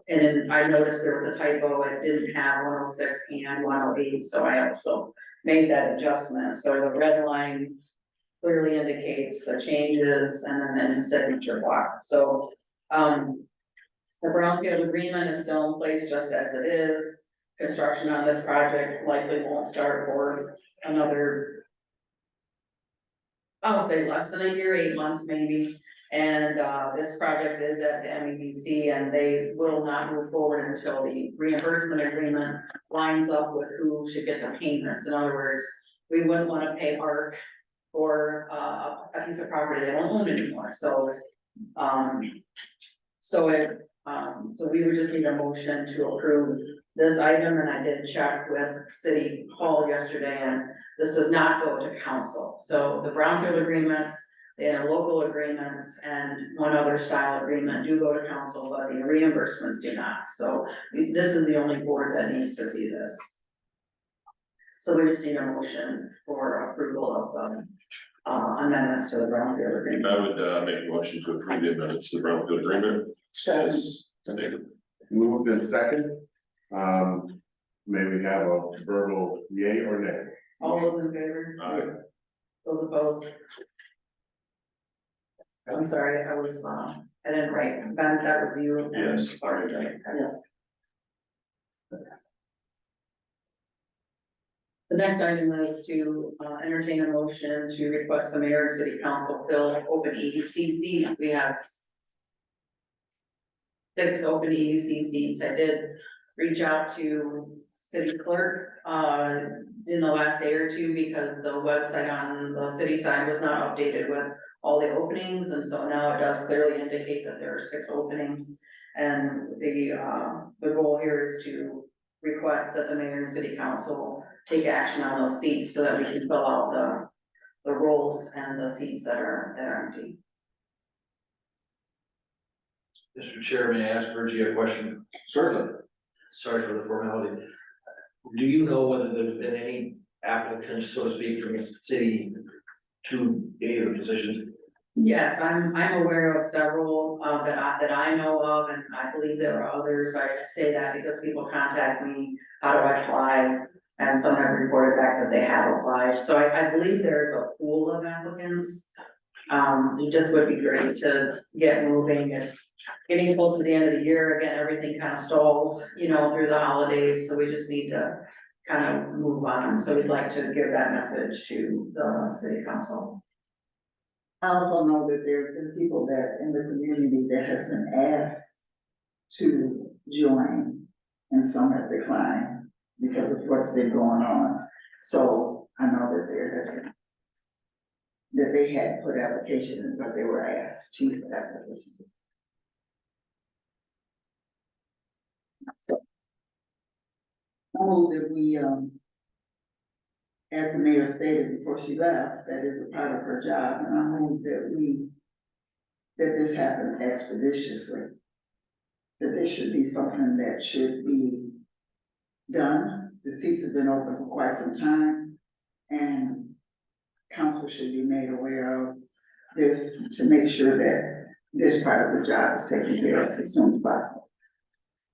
then I noticed there was a typo, it didn't have 106 and 108, so I also made that adjustment. So the red line clearly indicates the changes and then the signature block. So, the brownfield agreement is still in place just as it is. Construction on this project likely won't start for another, I would say less than a year, 8 months maybe. And this project is at the MEDC and they will not move forward until the reimbursement agreement lines up with who should get the payments. In other words, we wouldn't want to pay ARC for a piece of property they don't own anymore. So, so we would just need a motion to approve this item, and I did check with City Hall yesterday, and this does not go to council. So the brownfield agreements, the interlocal agreements, and one other style agreement do go to council, but the reimbursements do not. So this is the only board that needs to see this. So we just need a motion for approval of amendments to the brownfield agreement. I would make a motion to approve the amendments to the brownfield agreement. As stated. Moved in second. May we have a verbal yea or nay? All those in favor? Aye. Those opposed? I'm sorry, I was, I didn't write, Ben, that was you. Yes. Sorry, right, yeah. The next item is to entertain a motion to request the mayor and city council fill open EDC seats. We have 6 open EDC seats. I did reach out to city clerk in the last day or two because the website on the city side was not updated with all the openings, and so now it does clearly indicate that there are 6 openings. And the goal here is to request that the mayor and city council take action on those seats so that we can fill out the roles and the seats that are empty. Mr. Chair, may I ask Virgie a question? Certainly. Sorry for the formality. Do you know whether there's been any applicants, so to speak, from the city to any of the positions? Yes, I'm aware of several that I know of, and I believe there are others. I say that because people contact me, how do I apply? And some have reported back that they have applied. So I believe there's a pool of applicants. It just would be great to get moving. It's getting close to the end of the year. Again, everything kind of stalls, through the holidays. So we just need to kind of move on. So we'd like to give that message to the city council. I also know that there have been people that in the community that has been asked to join, and some have declined because of what's been going on. So I know that there has been, that they had put applications, but they were asked to put applications. So I move that we, as the mayor stated before she left, that is a part of her job, and I move that this happen expeditiously. That this should be something that should be done. The seats have been open for quite some time, and council should be made aware of this to make sure that this part of the job is taken care of as soon as possible.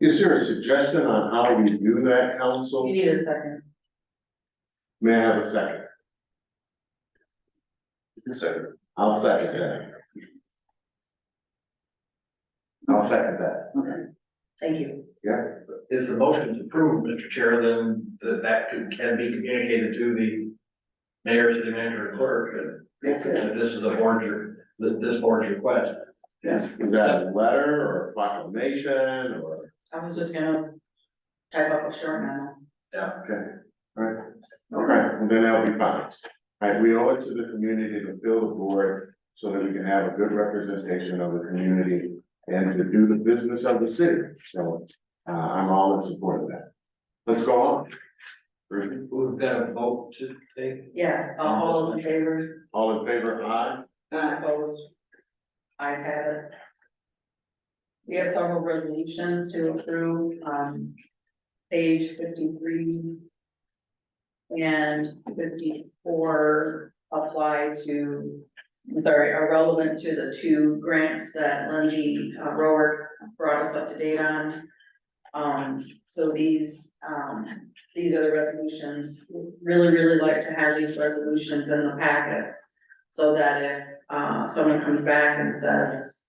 Is there a suggestion on how we do that, council? You need a second. May I have a second? Second. I'll second that. I'll second that. Okay. Thank you. If the motion is approved, Mr. Chair, then can be communicated to the mayor, city manager, and clerk, That's it. and this is the board's, this board's request. Is that a letter or a proclamation or? I was just gonna type up a short memo. Okay, alright, okay, well, then that'll be fine. Alright, we owe it to the community to fill the board so that we can have a good representation of the community and to do the business of the city, so, I'm all in support of that. Let's go on. Ruth, We've got a vote to take. Yeah, all those in favor, all in favor, aye? opposed? Ayes have it. We have several resolutions to approve, page 53 and 54 apply to, are relevant to the two grants that Lindsay Rower brought us up to date on. So these are the resolutions. Really like to have these resolutions in the packets so that if someone comes back and says,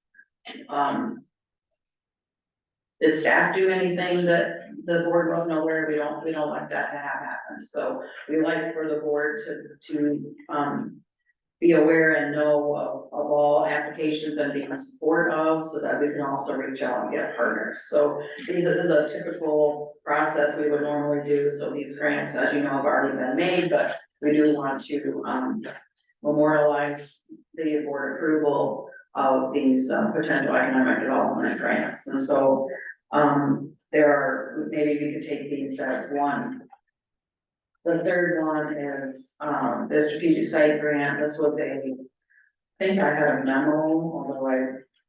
did staff do anything that the board wasn't aware? We don't like that to have happen. So we like for the board to be aware and know of all applications and be in support of, so that we can also reach out and get partners. So this is a typical process we would normally do. So these grants, as you know, have already been made, but we do want to memorialize the board approval of these potential economic development grants. And so maybe we could take these as one. The third one is the strategic site grant. This was I think I had a memo, although I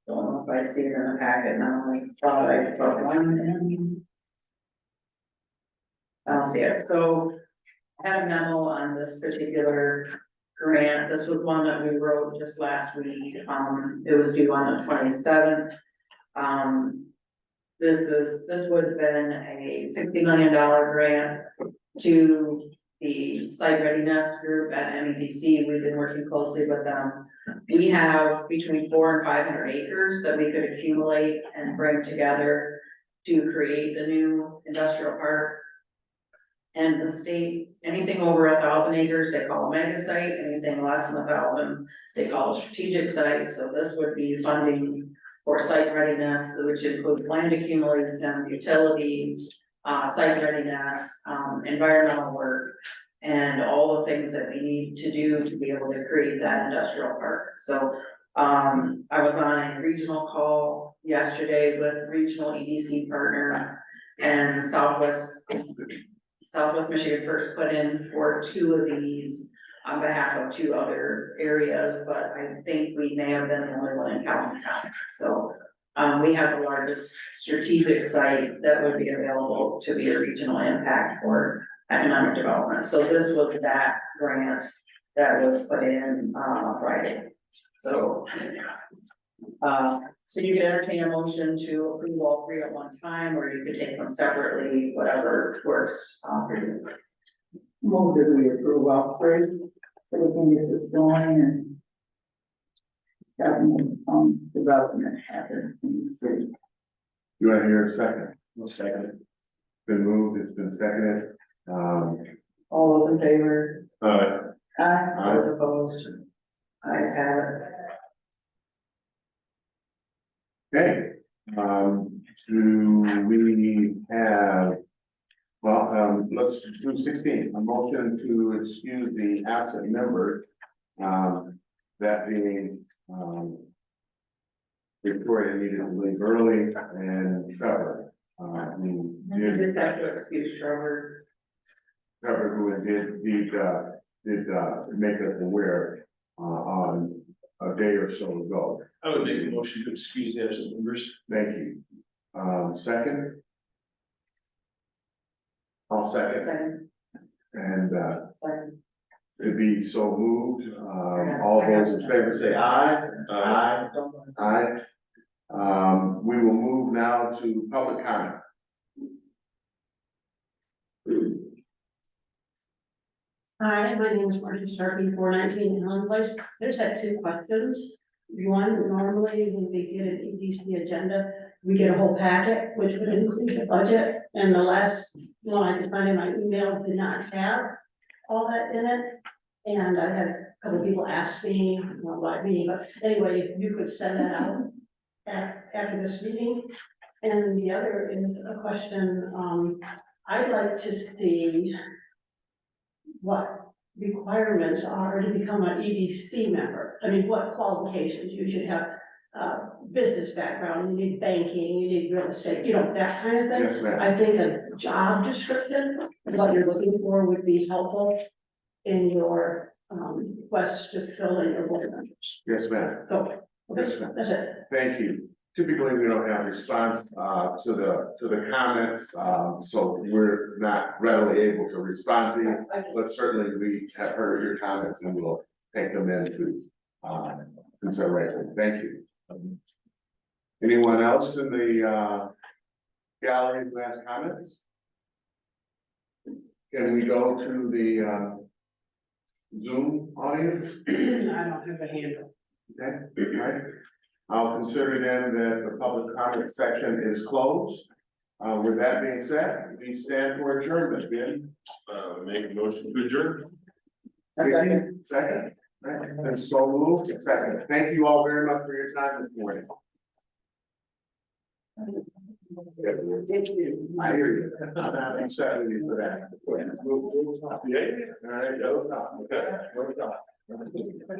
don't know if I see it in the packet now. I thought I put one in. I don't see it. So I had a memo on this particular grant. This was one that we wrote just last week. It was due on the 27th. This would have been a $60 million grant to the site readiness group at MEDC. We've been working closely with them. We have between 400 and 500 acres that we could accumulate and bring together to create the new industrial park. And the state, anything over 1,000 acres, they call a mega site, anything less than 1,000, they call a strategic site. So this would be funding for site readiness, which includes land accumulation, utilities, site readiness, environmental work, and all the things that we need to do to be able to create that industrial park. So I was on a regional call yesterday with regional EDC partner, and Southwest Michigan First put in for 2 of these on behalf of 2 other areas, but I think we may have been the only one in Calhoun County. So we have the largest strategic site that would be available to be a regional impact for economic development. So this was that grant that was put in Friday. So so you can entertain a motion to approve all 3 at one time, or you could take them separately, whatever works for you. Move that we approve all 3, so we can get this going and have more development happen in the city. You want to hear a second? One second. Been moved, it's been seconded. All those in favor? Aye. Those opposed? Ayes have it. Okay, do we have, well, let's do 16, a motion to excuse the absent member. That being, Victoria needed to leave early and Trevor, who You did, just have to excuse Trevor. did make us aware, on a day or so ago. I would make a motion to excuse the absent members. Thank you. Second? I'll second, Second, and, second. it'd be so moved, all those in favor say aye. Aye. Aye, public comment. Hi, my name is Marcia Starkey, 419 Helen Place. I just had two questions. One, normally when we get an EDC agenda, we get a whole packet, which would include the budget. And the last one I could find in my email did not have all that in it. And I had a couple people ask me, well, why me, but anyway, if you could send that out after this meeting. And the other is a question, I'd like to see what requirements are to become an EDC member. I mean, what qualifications you should have, business background, you need banking, you need real estate, you know, that kind of thing. Yes, ma'am. I think a job description, what you're looking for would be helpful in your, quest to fill in your board members. Yes, ma'am. So, Yes, okay, ma'am. that's it. Thank you. Typically, we don't have response to the comments, so we're not readily able to respond to you. But certainly, we have heard your comments and we'll take them into consideration. Thank you. Anyone else in the gallery who has comments? Can we go to the Zoom audience? I don't have a handle. Okay, all right. I'll consider then that the public comment section is closed. With that being said, we stand for adjournment, Ben. Make a motion to adjourn. Second, right, and so moved, second. Thank you all very much for your time this morning. I hear you. I'm upset with you for that. Yeah, All right, that was not, okay.